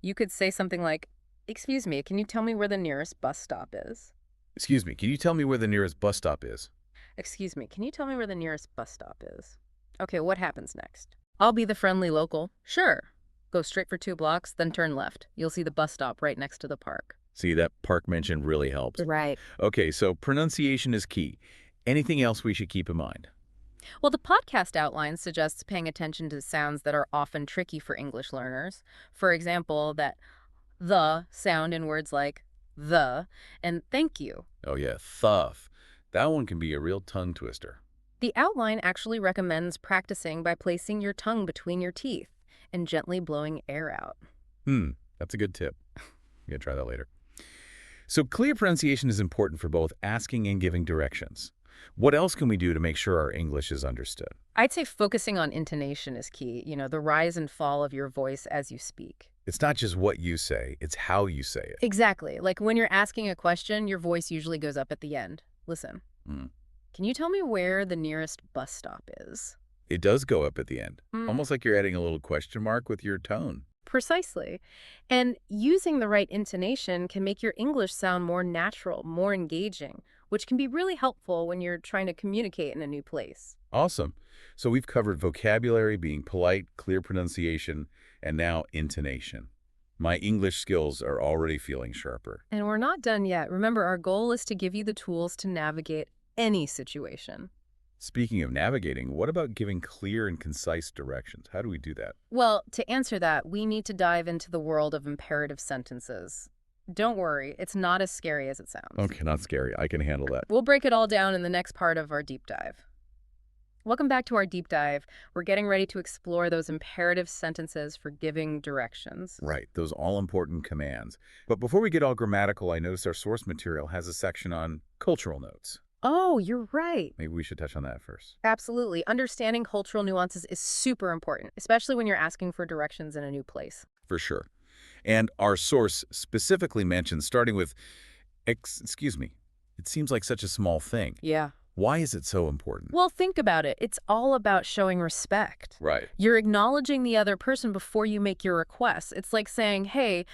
You could say something like, excuse me, can you tell me where the nearest bus stop is? Excuse me, can you tell me where the nearest bus stop is? Excuse me, can you tell me where the nearest bus stop is? Okay, what happens next? I'll be the friendly local. Sure. Go straight for 2 blocks, then turn left. You'll see the bus stop right next to the park. See, that park mention really helps. Right. Okay, so pronunciation is key. Anything else we should keep in mind? Well, the podcast outline suggests paying attention to sounds that are often tricky for English learners. For example, that the sound in words like the and thank you. Oh yeah, thuff. That one can be a real tongue twister. The outline actually recommends practicing by placing your tongue between your teeth and gently blowing air out. That's a good tip. I'm gonna try that later. So clear pronunciation is important for both asking and giving directions. What else can we do to make sure our English is understood? I'd say focusing on intonation is key, the rise and fall of your voice as you speak. It's not just what you say, it's how you say it. Exactly. Like when you're asking a question, your voice usually goes up at the end. Listen. Mm. Can you tell me where the nearest bus stop is? It does go up at the end, Mm, almost like you're adding a little question mark with your tone. precisely. And using the right intonation can make your English sound more natural, more engaging, which can be really helpful when you're trying to communicate in a new place. Awesome. So we've covered vocabulary, being polite, clear pronunciation, and now intonation. My English skills are already feeling sharper. And we're not done yet. Remember, our goal is to give you the tools to navigate any situation. Speaking of navigating, what about giving clear and concise directions? How do we do that? Well, to answer that, we need to dive into the world of imperative sentences. Don't worry, it's not as scary as it sounds. Okay, not scary. I can handle that. We'll break it all down in the next part of our deep dive. Welcome back to our deep dive. We're getting ready to explore those imperative sentences for giving directions. Right, those all-important commands. But before we get all grammatical, I noticed our source material has a section on cultural notes. Oh, you're right. Maybe we should touch on that first. Absolutely. Understanding cultural nuances is super important, especially when you're asking for directions in a new place. For sure. And our source specifically mentions starting with, excuse me, it seems like such a small thing. Yeah. Why is it so important? Well, think about it. It's all about showing respect. Right. You're acknowledging the other person before you make your request. It's like saying, hey,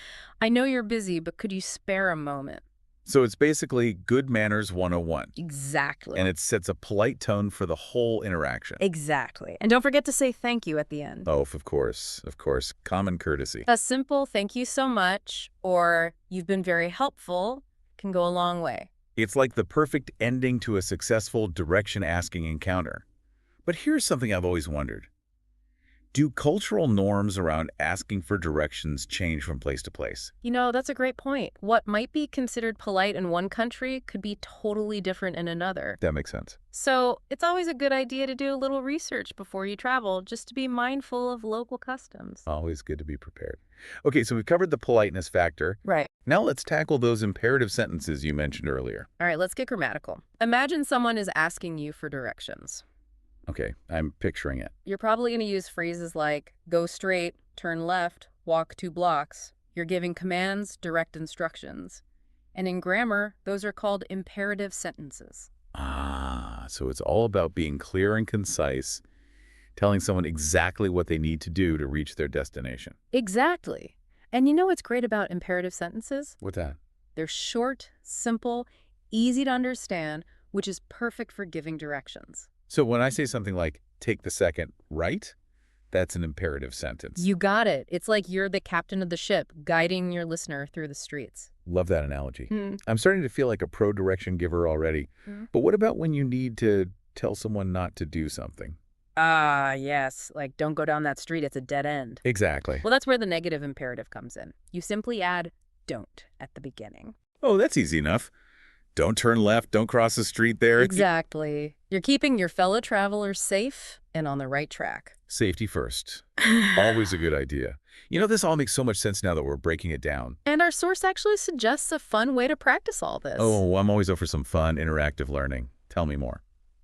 I know you're busy, but could you spare a moment? So it's basically good manners 101. Exactly. And it sets a polite tone for the whole interaction. Exactly. And don't forget to say thank you at the end. Oh, of course. Of course. Common courtesy. A simple thank you so much or you've been very helpful can go a long way. It's like the perfect ending to a successful direction-asking encounter. But here's something I've always wondered. Do cultural norms around asking for directions change from place to place? That's a great point. What might be considered polite in one country could be totally different in another. That makes sense. So it's always a good idea to do a little research before you travel, just to be mindful of local customs. Always good to be prepared. Okay, so we've covered the politeness factor. Right. Now let's tackle those imperative sentences you mentioned earlier. All right, let's get grammatical. Imagine someone is asking you for directions. Okay, I'm picturing it. You're probably going to use phrases like go straight, turn left, walk 2 blocks. You're giving commands, direct instructions. And in grammar, those are called imperative sentences. Ah, so it's all about being clear and concise, telling someone exactly what they need to do to reach their destination. Exactly. And you know what's great about imperative sentences? What's that? They're short, simple, easy to understand, which is perfect for giving directions. So when I say something like, take the second right, that's an imperative sentence. You got it. It's like you're the captain of the ship, guiding your listener through the streets. Love that analogy. Hmm. I'm starting to feel like a pro direction giver already. Hmm. But what about when you need to tell someone not to do something? Ah, yes. Like, don't go down that street. It's a dead end. Exactly. Well, that's where the negative imperative comes in. You simply add don't at the beginning. Oh, that's easy enough. Don't turn left. Don't cross the street there. Exactly. You're keeping your fellow travelers safe and on the right track. Safety first. Always a good idea. This all makes so much sense now that we're breaking it down. And our source actually suggests a fun way to practice all this. Oh, I'm always up for some fun, interactive learning. Tell me more.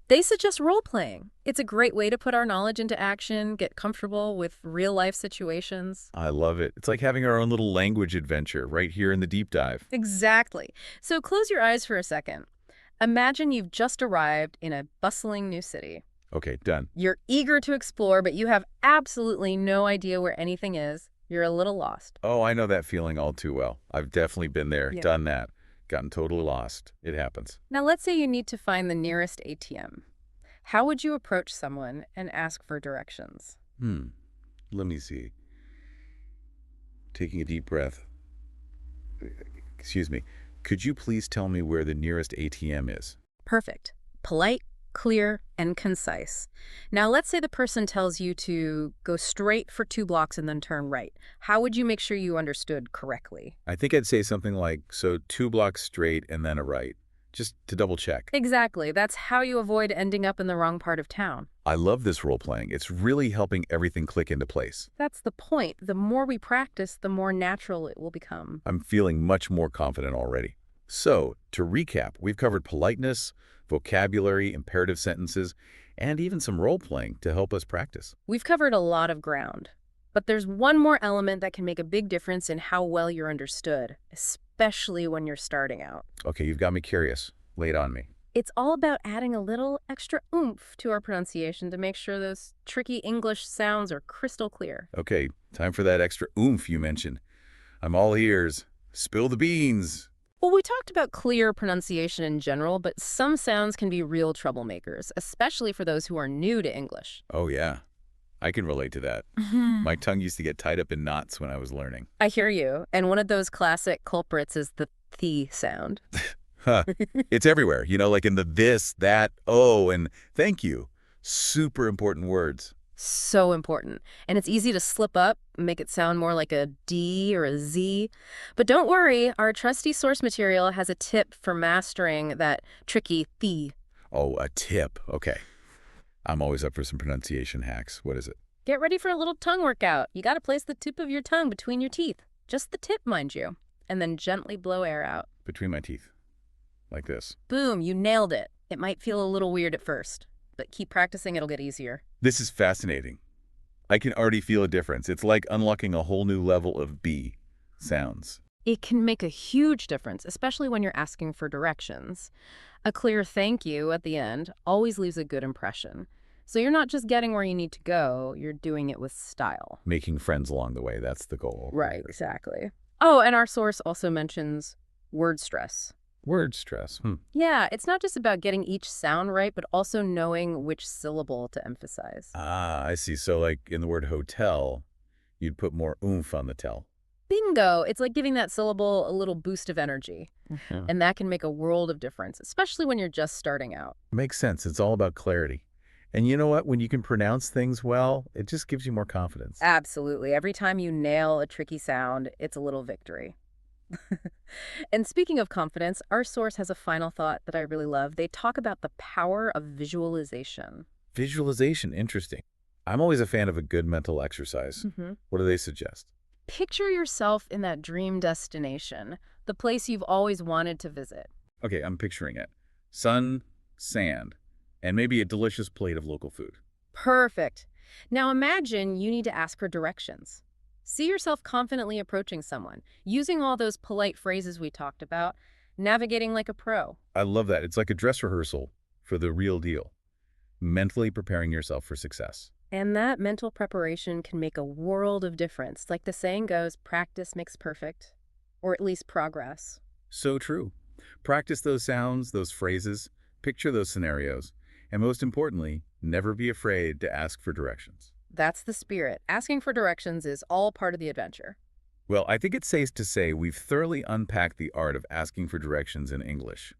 They suggest role-playing. It's a great way to put our knowledge into action, get comfortable with real-life situations. I love it. It's like having our own little language adventure right here in the deep dive. Exactly. So close your eyes for a second. Imagine you've just arrived in a bustling new city. Okay, done. You're eager to explore, but you have absolutely no idea where anything is. You're a little lost. Oh, I know that feeling all too well. I've definitely been there, Yeah. done that, gotten totally lost. It happens. Now, let's say you need to find the nearest ATM. How would you approach someone and ask for directions? Let me see. Taking a deep breath. Excuse me. Could you please tell me where the nearest ATM is? Perfect. Polite, clear, and concise. Now, let's say the person tells you to go straight for 2 blocks and then turn right. How would you make sure you understood correctly? I think I'd say something like, so 2 blocks straight and then a right, just to double check. Exactly. That's how you avoid ending up in the wrong part of town. I love this role playing. It's really helping everything click into place. That's the point. The more we practice, the more natural it will become. I'm feeling much more confident already. So, to recap, we've covered politeness, vocabulary, imperative sentences, and even some role playing to help us practice. We've covered a lot of ground, but there's one more element that can make a big difference in how well you're understood, especially when you're starting out. Okay, you've got me curious. Lay it on me. It's all about adding a little extra oomph to our pronunciation to make sure those tricky English sounds are crystal clear. Okay, time for that extra oomph you mentioned. I'm all ears. Spill the beans. Well, we talked about clear pronunciation in general, but some sounds can be real troublemakers, especially for those who are new to English. Oh, yeah. I can relate to that. My tongue used to get tied up in knots when I was learning. I hear you. And one of those classic culprits is the th sound. Huh. It's everywhere, like in the this, that, oh, and thank you. Super important words. So important. And it's easy to slip up, make it sound more like a D or a Z. But don't worry, our trusty source material has a tip for mastering that tricky th. Oh, a tip. Okay. I'm always up for some pronunciation hacks. What is it? Get ready for a little tongue workout. You got to place the tip of your tongue between your teeth. Just the tip, mind you. And then gently blow air out. Between my teeth. Like this. Boom, you nailed it. It might feel a little weird at first, but keep practicing, it'll get easier. This is fascinating. I can already feel a difference. It's like unlocking a whole new level of B sounds. It can make a huge difference, especially when you're asking for directions. A clear thank you at the end always leaves a good impression. So you're not just getting where you need to go, you're doing it with style. Making friends along the way, that's the goal. Right, exactly. Oh, and our source also mentions word stress. Word stress. Yeah, it's not just about getting each sound right, but also knowing which syllable to emphasize. Ah, I see. So like in the word hotel, you'd put more oomph on the tell. Bingo! It's like giving that syllable a little boost of energy. And that can make a world of difference, especially when you're just starting out. Makes sense. It's all about clarity. And you know what? When you can pronounce things well, it just gives you more confidence. Absolutely. Every time you nail a tricky sound, it's a little victory. And speaking of confidence, our source has a final thought that I really love. They talk about the power of visualization. Visualization, interesting. I'm always a fan of a good mental exercise. What do they suggest? Picture yourself in that dream destination, the place you've always wanted to visit. Okay, I'm picturing it. Sun, sand, and maybe a delicious plate of local food. Perfect. Now imagine you need to ask for directions. See yourself confidently approaching someone, using all those polite phrases we talked about, navigating like a pro. I love that. It's like a dress rehearsal for the real deal. Mentally preparing yourself for success. And that mental preparation can make a world of difference. Like the saying goes, practice makes perfect, or at least progress. So true. Practice those sounds, those phrases. Picture those scenarios, and most importantly, never be afraid to ask for directions. That's the spirit. Asking for directions is all part of the adventure. Well, I think it's safe to say we've thoroughly unpacked the art of asking for directions in English.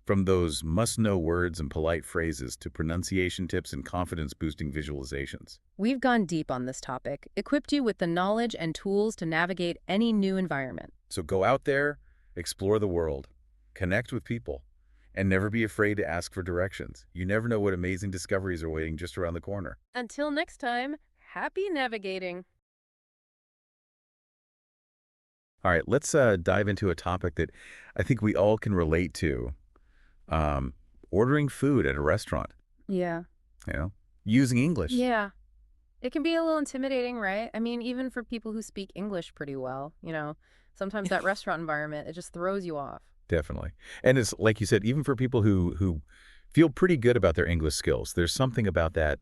From those must-know words and polite phrases to pronunciation tips and confidence-boosting visualizations. We've gone deep on this topic, equipped you with the knowledge and tools to navigate any new environment. So go out there, explore the world, connect with people, and never be afraid to ask for directions. You never know what amazing discoveries are waiting just around the corner. Until next time, happy navigating. All right, let's dive into a topic that I think we all can relate to. Um, Ordering food at a restaurant, Yeah. you know, using English. Yeah. It can be a little intimidating, right? I mean, even for people who speak English pretty well, sometimes that restaurant environment, it just throws you off. Definitely. And it's like you said, even for people who feel pretty good about their English skills, there's something about that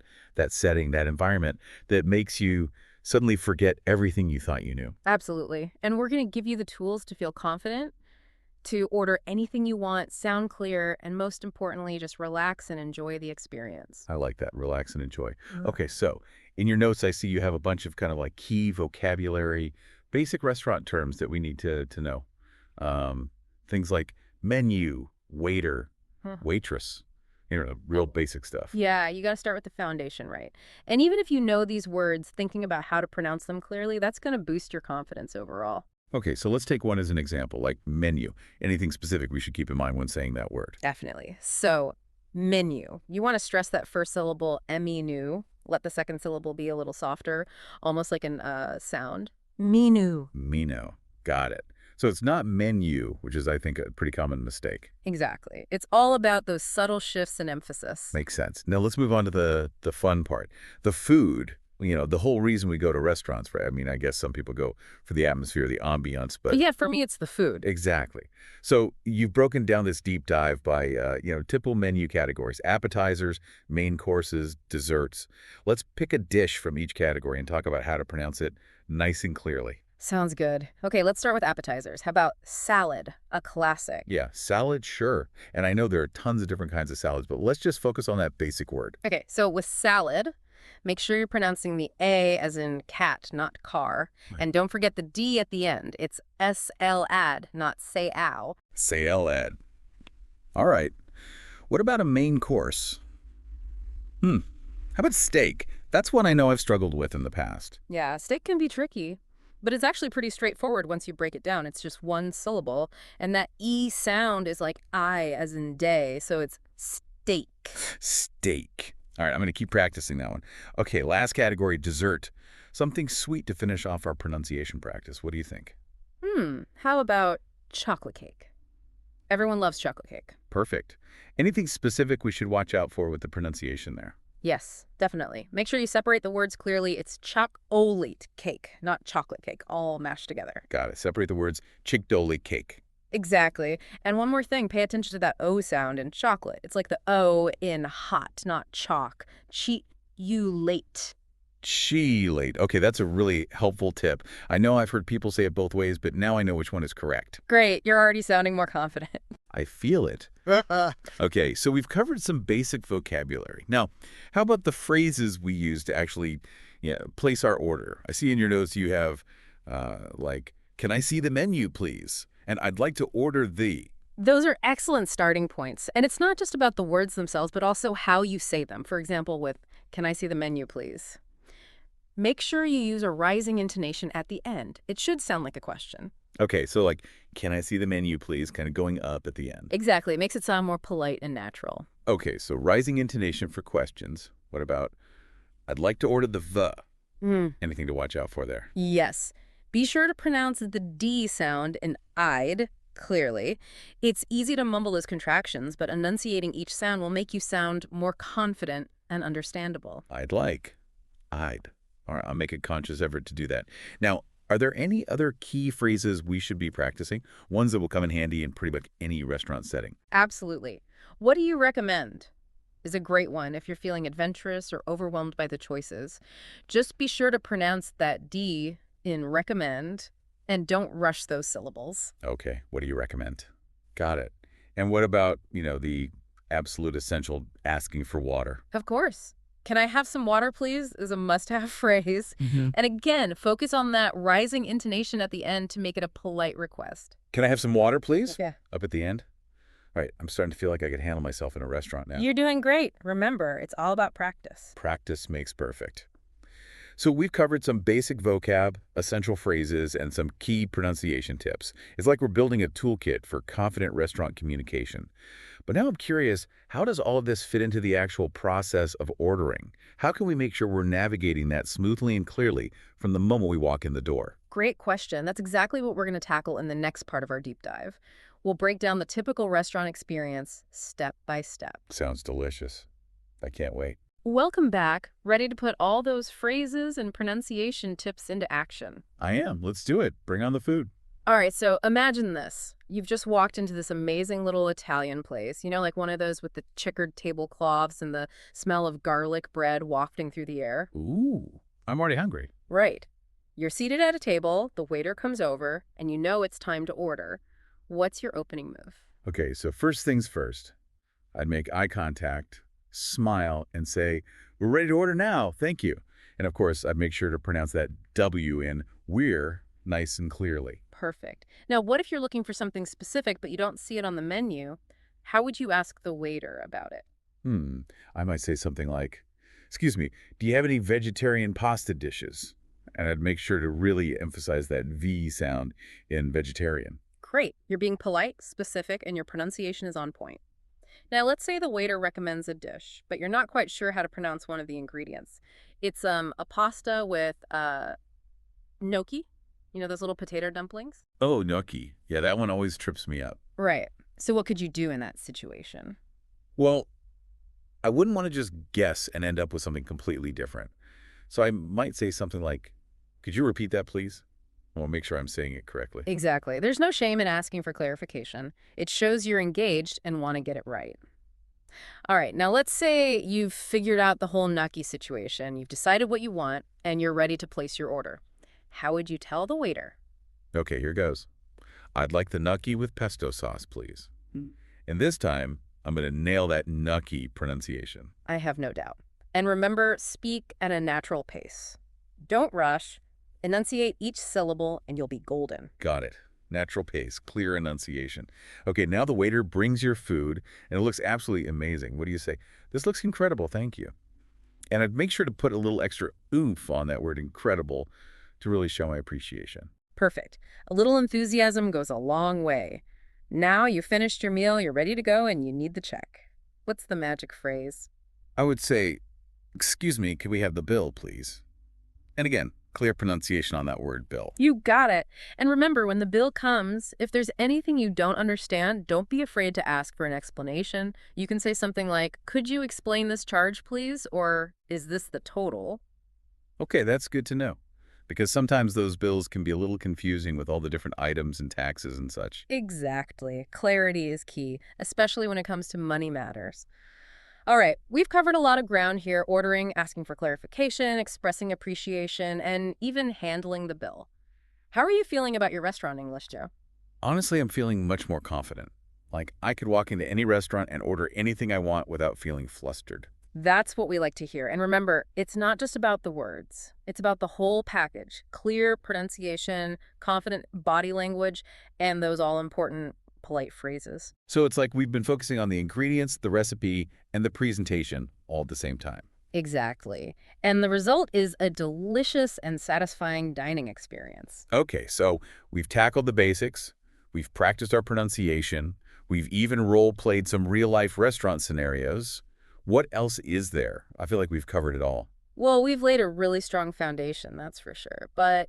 setting, that environment that makes you suddenly forget everything you thought you knew. Absolutely. And we're going to give you the tools to feel confident, to order anything you want, sound clear, and most importantly, just relax and enjoy the experience. I like that. Relax and enjoy. Mm. Okay, so in your notes, I see you have a bunch of kind of like key vocabulary, basic restaurant terms that we need to know. Um, Things like menu, waiter, Huh. waitress, real basic stuff. Yeah, you got to start with the foundation right. And even if you know these words, thinking about how to pronounce them clearly, that's going to boost your confidence overall. Okay, so let's take one as an example, like menu. Anything specific we should keep in mind when saying that word? Definitely. So, menu. You want to stress that first syllable, menu. Let the second syllable be a little softer, almost like an sound. Menu. Meno. Got it. So it's not menu, which is, I think, a pretty common mistake. Exactly. It's all about those subtle shifts in emphasis. Makes sense. Now let's move on to the fun part. The food, the whole reason we go to restaurants, right? I mean, I guess some people go for the atmosphere, the ambiance, but Yeah, for me, it's the food. exactly. So you've broken down this deep dive by, typical menu categories: appetizers, main courses, desserts. Let's pick a dish from each category and talk about how to pronounce it nice and clearly. Sounds good. Okay, let's start with appetizers. How about salad, a classic? Yeah, salad, sure. And I know there are tons of different kinds of salads, but let's just focus on that basic word. Okay, so with salad, make sure you're pronouncing the A as in cat, not car. Right. And don't forget the D at the end. It's S-L-A-D, not say-ow. Salad. All right. What about a main course? How about steak? That's one I know I've struggled with in the past. Yeah, steak can be tricky, but it's actually pretty straightforward once you break it down. It's just one syllable, and that E sound is like I as in day, so it's steak. Steak. All right, I'm going to keep practicing that one. Okay, last category, dessert. Something sweet to finish off our pronunciation practice. What do you think? How about chocolate cake? Everyone loves chocolate cake. Perfect. Anything specific we should watch out for with the pronunciation there? Yes, definitely. Make sure you separate the words clearly. It's chocolate cake, not chocolate cake, all mashed together. Got it. Separate the words chick-dole cake. Exactly. And one more thing, pay attention to that O sound in chocolate. It's like the O in hot, not chalk. Cheat you late. Cheelate. Okay, that's a really helpful tip. I know I've heard people say it both ways, but now I know which one is correct. Great, you're already sounding more confident. I feel it. Okay, so we've covered some basic vocabulary. Now, how about the phrases we use to actually place our order? I see in your notes you have, like, can I see the menu, please? And I'd like to order the. Those are excellent starting points. And it's not just about the words themselves, but also how you say them. For example, with, can I see the menu, please? Make sure you use a rising intonation at the end. It should sound like a question. Okay, so like, can I see the menu, please? Kind of going up at the end. Exactly. It makes it sound more polite and natural. Okay, so rising intonation for questions. What about, I'd like to order the. Anything to watch out for there? Yes. Be sure to pronounce the D sound in I'd clearly. It's easy to mumble as contractions, but enunciating each sound will make you sound more confident and understandable. I'd. All right, I'll make a conscious effort to do that. Now, are there any other key phrases we should be practicing? Ones that will come in handy in pretty much any restaurant setting. Absolutely. What do you recommend? Is a great one if you're feeling adventurous or overwhelmed by the choices. Just be sure to pronounce that D in recommend and don't rush those syllables. Okay, what do you recommend? Got it. And what about, the absolute essential asking for water. Of course. "Can I have some water, please?" is a must-have phrase. Hmm. And again, focus on that rising intonation at the end to make it a polite request. Can I have some water, please? Yeah. Up at the end. All right, I'm starting to feel like I could handle myself in a restaurant now. You're doing great. Remember, it's all about practice. Practice makes perfect. So we've covered some basic vocab, essential phrases, and some key pronunciation tips. It's like we're building a toolkit for confident restaurant communication. But now I'm curious, how does all of this fit into the actual process of ordering? How can we make sure we're navigating that smoothly and clearly from the moment we walk in the door? Great question. That's exactly what we're going to tackle in the next part of our deep dive. We'll break down the typical restaurant experience step by step. Sounds delicious. I can't wait. Welcome back. Ready to put all those phrases and pronunciation tips into action. I am. Let's do it. Bring on the food. All right, so imagine this. You've just walked into this amazing little Italian place, like one of those with the checkered tablecloths and the smell of garlic bread wafting through the air. Ooh, I'm already hungry. Right. You're seated at a table, the waiter comes over, and you know it's time to order. What's your opening move? Okay, so first things first. I'd make eye contact, smile, and say, "We're ready to order now, thank you." And of course, I'd make sure to pronounce that W in "we're" nice and clearly. Perfect. Now, what if you're looking for something specific but you don't see it on the menu? How would you ask the waiter about it? Hmm, I might say something like, "Excuse me, do you have any vegetarian pasta dishes?" And I'd make sure to really emphasize that V sound in vegetarian. Great. You're being polite, specific, and your pronunciation is on point. Now, let's say the waiter recommends a dish, but you're not quite sure how to pronounce one of the ingredients. It's a pasta with gnocchi, those little potato dumplings? Oh, gnocchi. Yeah, that one always trips me up. Right. So what could you do in that situation? Well, I wouldn't want to just guess and end up with something completely different. So I might say something like, "Could you repeat that, please?" I want to make sure I'm saying it correctly. Exactly. There's no shame in asking for clarification. It shows you're engaged and want to get it right. All right, now let's say you've figured out the whole gnocchi situation. You've decided what you want, and you're ready to place your order. How would you tell the waiter? Okay, here goes. "I'd like the gnocchi with pesto sauce, please." And this time, I'm going to nail that gnocchi pronunciation. I have no doubt. And remember, speak at a natural pace. Don't rush. Enunciate each syllable, and you'll be golden. Got it. Natural pace, clear enunciation. Okay, now the waiter brings your food, and it looks absolutely amazing. What do you say? "This looks incredible, thank you." And I'd make sure to put a little extra oomph on that word incredible to really show my appreciation. Perfect. A little enthusiasm goes a long way. Now you finished your meal, you're ready to go, and you need the check. What's the magic phrase? I would say, "Excuse me, could we have the bill, please?" And again, clear pronunciation on that word, bill. You got it. And remember, when the bill comes, if there's anything you don't understand, don't be afraid to ask for an explanation. You can say something like, "Could you explain this charge, please?" Or, "Is this the total?" Okay, that's good to know. Because sometimes those bills can be a little confusing with all the different items and taxes and such. Exactly. Clarity is key, especially when it comes to money matters. All right, we've covered a lot of ground here: ordering, asking for clarification, expressing appreciation, and even handling the bill. How are you feeling about your restaurant English, Joe? Honestly, I'm feeling much more confident. Like I could walk into any restaurant and order anything I want without feeling flustered. That's what we like to hear. And remember, it's not just about the words. It's about the whole package: clear pronunciation, confident body language, and those all-important polite phrases. So it's like we've been focusing on the ingredients, the recipe, and the presentation all at the same time. Exactly. And the result is a delicious and satisfying dining experience. Okay, so we've tackled the basics, we've practiced our pronunciation, we've even role-played some real-life restaurant scenarios. What else is there? I feel like we've covered it all. Well, we've laid a really strong foundation, that's for sure. But,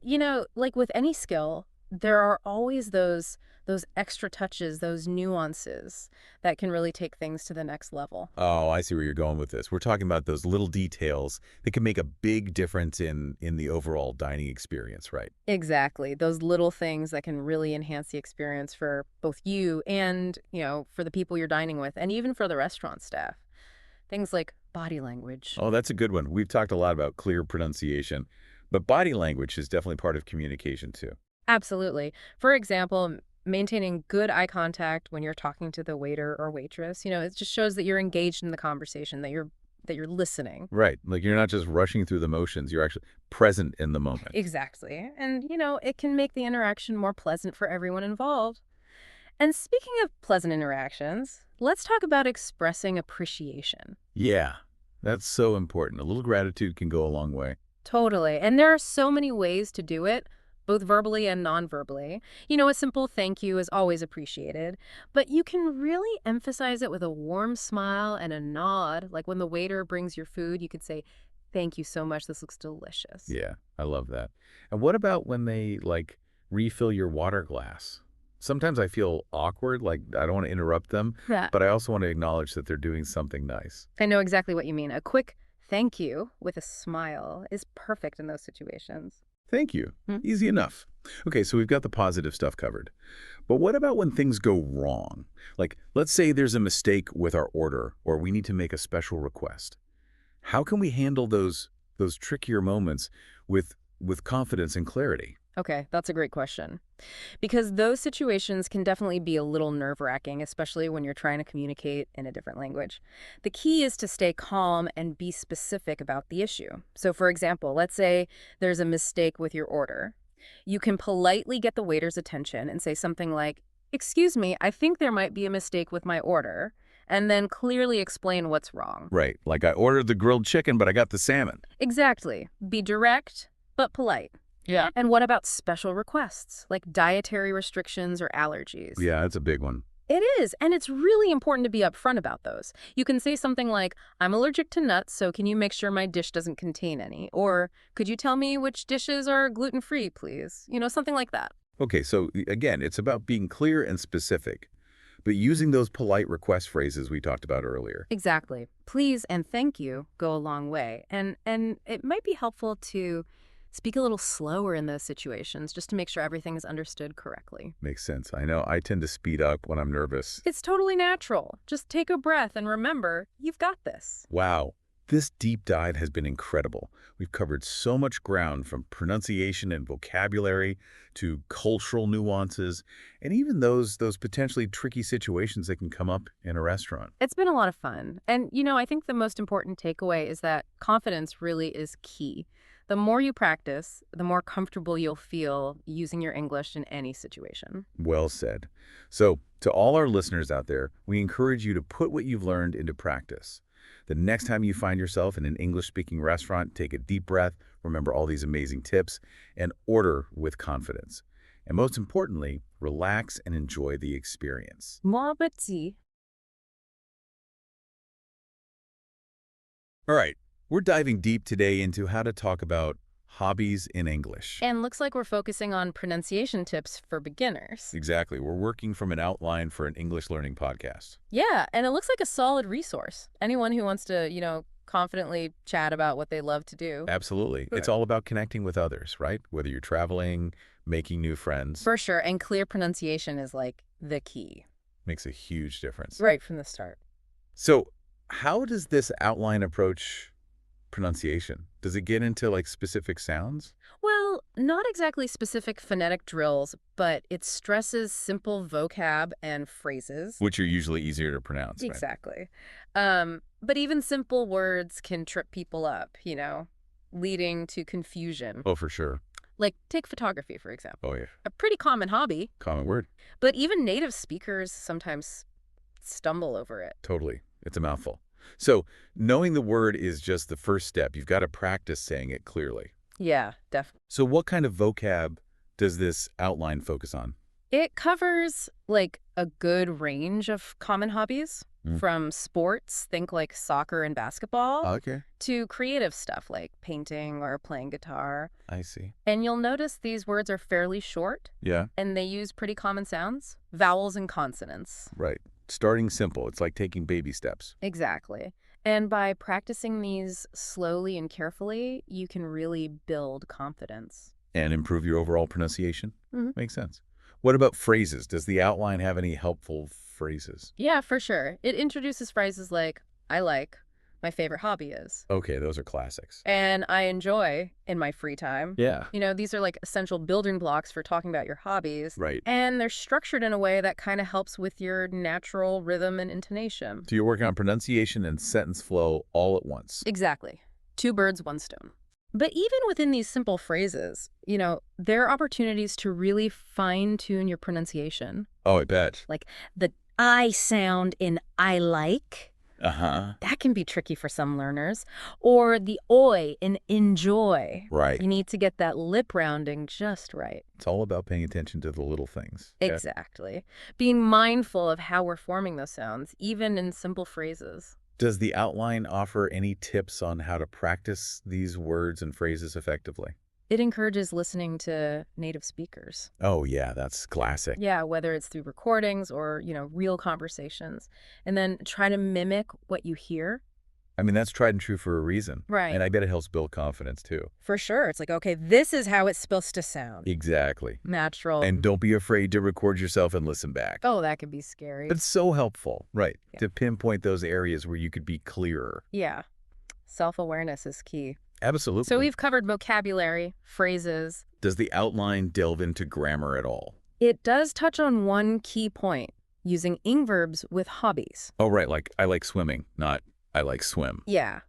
like with any skill, there are always those extra touches, those nuances that can really take things to the next level. Oh, I see where you're going with this. We're talking about those little details that can make a big difference in the overall dining experience, right? Exactly. Those little things that can really enhance the experience for both you and, for the people you're dining with, and even for the restaurant staff. Things like body language. Oh, that's a good one. We've talked a lot about clear pronunciation, but body language is definitely part of communication too. Absolutely. For example, maintaining good eye contact when you're talking to the waiter or waitress. It just shows that you're engaged in the conversation, that you're listening. Right. Like you're not just rushing through the motions, you're actually present in the moment. Exactly. And, it can make the interaction more pleasant for everyone involved. And speaking of pleasant interactions, let's talk about expressing appreciation. Yeah, that's so important. A little gratitude can go a long way. Totally. And there are so many ways to do it, both verbally and non-verbally. A simple thank you is always appreciated, but you can really emphasize it with a warm smile and a nod. Like when the waiter brings your food, you could say, "Thank you so much. This looks delicious." Yeah, I love that. And what about when they like refill your water glass? Sometimes I feel awkward, like I don't want to interrupt them, Yeah. but I also want to acknowledge that they're doing something nice. I know exactly what you mean. A quick thank you with a smile is perfect in those situations. Thank you. Hmm? Easy enough. Okay, so we've got the positive stuff covered. But what about when things go wrong? Like, let's say there's a mistake with our order or we need to make a special request. How can we handle those trickier moments with confidence and clarity? Okay, that's a great question. Because those situations can definitely be a little nerve-wracking, especially when you're trying to communicate in a different language. The key is to stay calm and be specific about the issue. So, for example, let's say there's a mistake with your order. You can politely get the waiter's attention and say something like, "Excuse me, I think there might be a mistake with my order," and then clearly explain what's wrong. Right. Like I ordered the grilled chicken, but I got the salmon. Exactly. Be direct, but polite. Yeah. And what about special requests, like dietary restrictions or allergies? Yeah, that's a big one. It is, and it's really important to be upfront about those. You can say something like, "I'm allergic to nuts, so can you make sure my dish doesn't contain any?" Or, "Could you tell me which dishes are gluten-free, please?" Something like that. Okay, so again, it's about being clear and specific, but using those polite request phrases we talked about earlier. Exactly. Please and thank you go a long way. And it might be helpful to speak a little slower in those situations just to make sure everything is understood correctly. Makes sense. I know I tend to speed up when I'm nervous. It's totally natural. Just take a breath and remember, you've got this. Wow, this deep dive has been incredible. We've covered so much ground from pronunciation and vocabulary to cultural nuances and even those potentially tricky situations that can come up in a restaurant. It's been a lot of fun. And, I think the most important takeaway is that confidence really is key. The more you practice, the more comfortable you'll feel using your English in any situation. Well said. So, to all our listeners out there, we encourage you to put what you've learned into practice. The next time you find yourself in an English-speaking restaurant, take a deep breath, remember all these amazing tips, and order with confidence. And most importantly, relax and enjoy the experience. Bon appétit. All right, we're diving deep today into how to talk about hobbies in English. And looks like we're focusing on pronunciation tips for beginners. Exactly. We're working from an outline for an English learning podcast. Yeah, and it looks like a solid resource. Anyone who wants to, confidently chat about what they love to do. Absolutely. Sure. It's all about connecting with others, right? Whether you're traveling, making new friends, For sure, and clear pronunciation is like the key. makes a huge difference. Right from the start. So, how does this outline approach pronunciation? Does it get into like specific sounds? Well, not exactly specific phonetic drills, but it stresses simple vocab and phrases. Which are usually easier to pronounce, right? Exactly. But even simple words can trip people up, leading to confusion. Oh, for sure. Like, take photography, for example. Oh, yeah. A pretty common hobby, Common word. but even native speakers sometimes stumble over it. Totally. It's a mouthful. So, knowing the word is just the first step. You've got to practice saying it clearly. Yeah, definitely. So, what kind of vocab does this outline focus on? It covers, like, a good range of common hobbies, Mm. from sports, think like soccer and basketball, Okay. to creative stuff like painting or playing guitar. I see. And you'll notice these words are fairly short, Yeah. and they use pretty common sounds, vowels and consonants. Right. Starting simple. It's like taking baby steps. Exactly. And by practicing these slowly and carefully, you can really build confidence. And improve your overall pronunciation? Mhm. Makes sense. What about phrases? Does the outline have any helpful phrases? Yeah, for sure. It introduces phrases like, "I like," my favorite hobby is. Okay, those are classics. And I enjoy in my free time. Yeah. These are like essential building blocks for talking about your hobbies. Right. And they're structured in a way that kind of helps with your natural rhythm and intonation. So you're working on pronunciation and sentence flow all at once. Exactly. Two birds, one stone. But even within these simple phrases, there are opportunities to really fine-tune your pronunciation. Oh, I bet. Like the I sound in I like. Uh-huh. That can be tricky for some learners. Or the oi in enjoy. Right. You need to get that lip rounding just right. It's all about paying attention to the little things. Yeah. Exactly. Being mindful of how we're forming those sounds, even in simple phrases. Does the outline offer any tips on how to practice these words and phrases effectively? It encourages listening to native speakers. Oh, yeah, that's classic. Yeah, whether it's through recordings or, real conversations. And then try to mimic what you hear. I mean, that's tried and true for a reason. Right. And I bet it helps build confidence, too. For sure. It's like, okay, this is how it's supposed to sound. Exactly. Natural. And don't be afraid to record yourself and listen back. Oh, that could be scary. It's so helpful, right, Yeah. to pinpoint those areas where you could be clearer. Yeah. Self-awareness is key. Absolutely. So we've covered vocabulary, phrases. Does the outline delve into grammar at all? It does touch on one key point, using ing verbs with hobbies. Oh, right, like I like swimming, not I like swim. Yeah.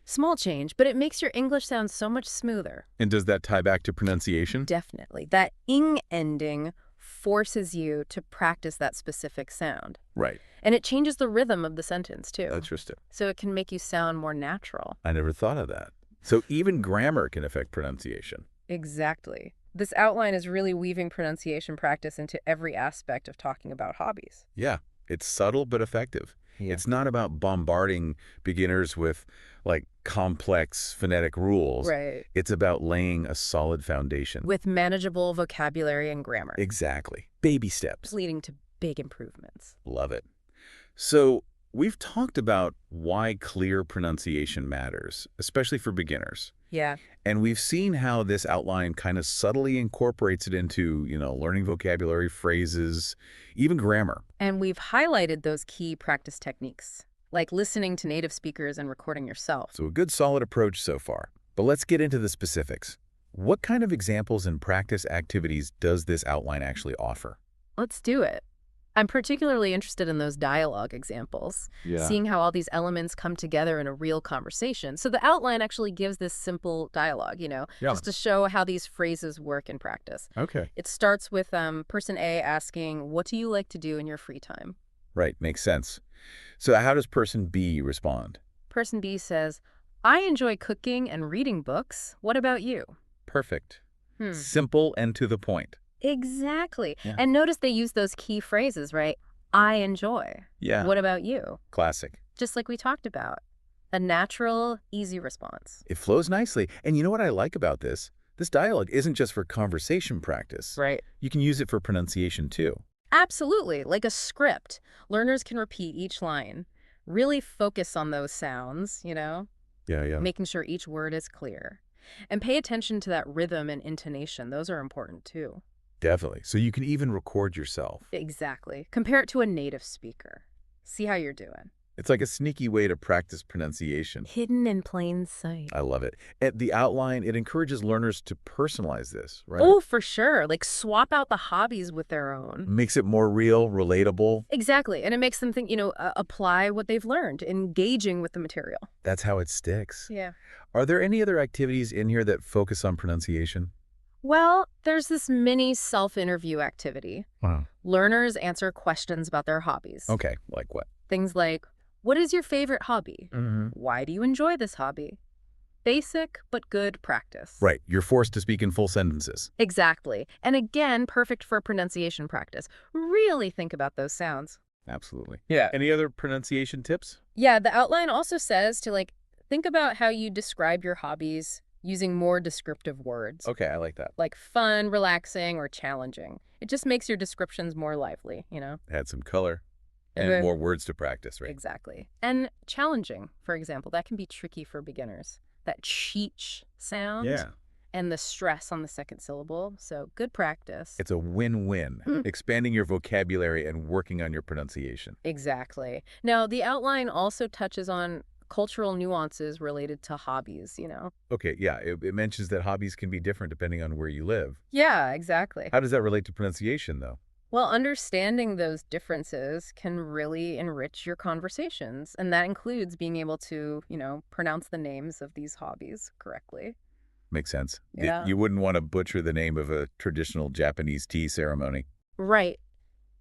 Small change, but it makes your English sound so much smoother. And does that tie back to pronunciation? Definitely. That ing ending forces you to practice that specific sound. Right. And it changes the rhythm of the sentence, too. Interesting. So it can make you sound more natural. I never thought of that. So even grammar can affect pronunciation. Exactly. This outline is really weaving pronunciation practice into every aspect of talking about hobbies. Yeah, it's subtle but effective. Yeah. It's not about bombarding beginners with, like, complex phonetic rules. Right. It's about laying a solid foundation. With manageable vocabulary and grammar. Exactly. Baby steps. Leading to big improvements. Love it. So we've talked about why clear pronunciation matters, especially for beginners. Yeah. And we've seen how this outline kind of subtly incorporates it into, learning vocabulary, phrases, even grammar. And we've highlighted those key practice techniques, like listening to native speakers and recording yourself. So a good solid approach so far. But let's get into the specifics. What kind of examples and practice activities does this outline actually offer? Let's do it. I'm particularly interested in those dialogue examples, seeing how all these elements come together in a real conversation. So the outline actually gives this simple dialogue, just to show how these phrases work in practice. Okay. It starts with person A asking, what do you like to do in your free time? Right, makes sense. So how does person B respond? Person B says, I enjoy cooking and reading books. What about you? Perfect. Simple and to the point. Exactly. Yeah. And notice they use those key phrases, right? I enjoy. Yeah. What about you? Classic. Just like we talked about. A natural, easy response. It flows nicely. And you know what I like about this? This dialogue isn't just for conversation practice. Right. You can use it for pronunciation too. Absolutely. Like a script. Learners can repeat each line. Really focus on those sounds, Yeah. making sure each word is clear. And pay attention to that rhythm and intonation. Those are important too. Definitely. So you can even record yourself. Exactly. Compare it to a native speaker. See how you're doing. It's like a sneaky way to practice pronunciation. Hidden in plain sight. I love it. At the outline, it encourages learners to personalize this, right? Oh, for sure. Like swap out the hobbies with their own. Makes it more real, relatable. Exactly. And it makes them think, apply what they've learned, engaging with the material. That's how it sticks. Yeah. Are there any other activities in here that focus on pronunciation? Well, there's this mini self-interview activity. Wow. Learners answer questions about their hobbies. Okay, like what? Things like, what is your favorite hobby? Mm-hmm. Why do you enjoy this hobby? Basic but good practice. Right, you're forced to speak in full sentences. Exactly. And again, perfect for pronunciation practice. Really think about those sounds. Absolutely. Yeah. Any other pronunciation tips? Yeah, the outline also says to think about how you describe your hobbies using more descriptive words. Okay, I like that. Like fun, relaxing, or challenging. It just makes your descriptions more lively, Add some color and Okay. more words to practice, right? Exactly. And challenging, for example, that can be tricky for beginners. That cheech sound. Yeah. And the stress on the second syllable. So good practice. It's a win-win, expanding your vocabulary and working on your pronunciation. Exactly. Now, the outline also touches on cultural nuances related to hobbies. Okay, yeah, it mentions that hobbies can be different depending on where you live. Yeah, exactly. How does that relate to pronunciation, though? Well, understanding those differences can really enrich your conversations, and that includes being able to pronounce the names of these hobbies correctly. Makes sense. Yeah. You wouldn't want to butcher the name of a traditional Japanese tea ceremony. Right.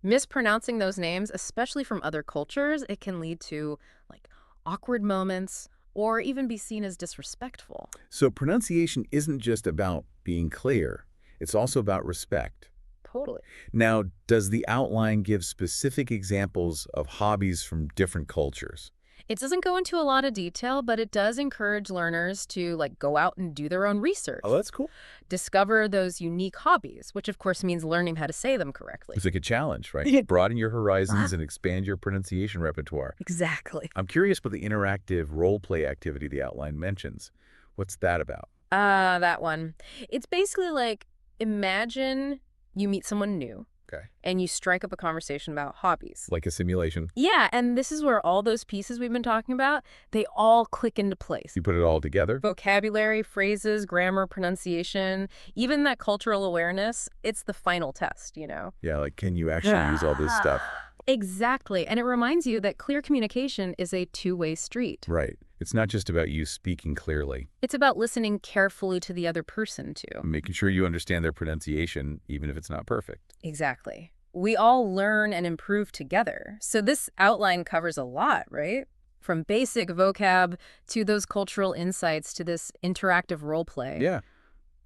Mispronouncing those names, especially from other cultures, it can lead to like awkward moments or even be seen as disrespectful. So pronunciation isn't just about being clear. It's also about respect. Totally. Now, does the outline give specific examples of hobbies from different cultures? It doesn't go into a lot of detail, but it does encourage learners to go out and do their own Oh, research, that's cool. discover those unique hobbies, which of course means learning how to say them correctly. It's like a challenge, right? Yeah. Broaden your horizons and expand your pronunciation repertoire. Exactly. I'm curious about the interactive role play activity the outline mentions. What's that about? That one. It's basically like imagine you meet someone new Okay. and you strike up a conversation about hobbies. Like a simulation. Yeah, and this is where all those pieces we've been talking about, they all click into place. You put it all together? Vocabulary, phrases, grammar, pronunciation, even that cultural awareness, it's the final test. Yeah, like can you actually use all this stuff? Exactly. And it reminds you that clear communication is a two-way street. Right. It's not just about you speaking clearly, It's about listening carefully to the other person, too. making sure you understand their pronunciation, even if it's not perfect. Exactly. We all learn and improve together. So this outline covers a lot, right? From basic vocab to those cultural insights to this interactive role play. Yeah,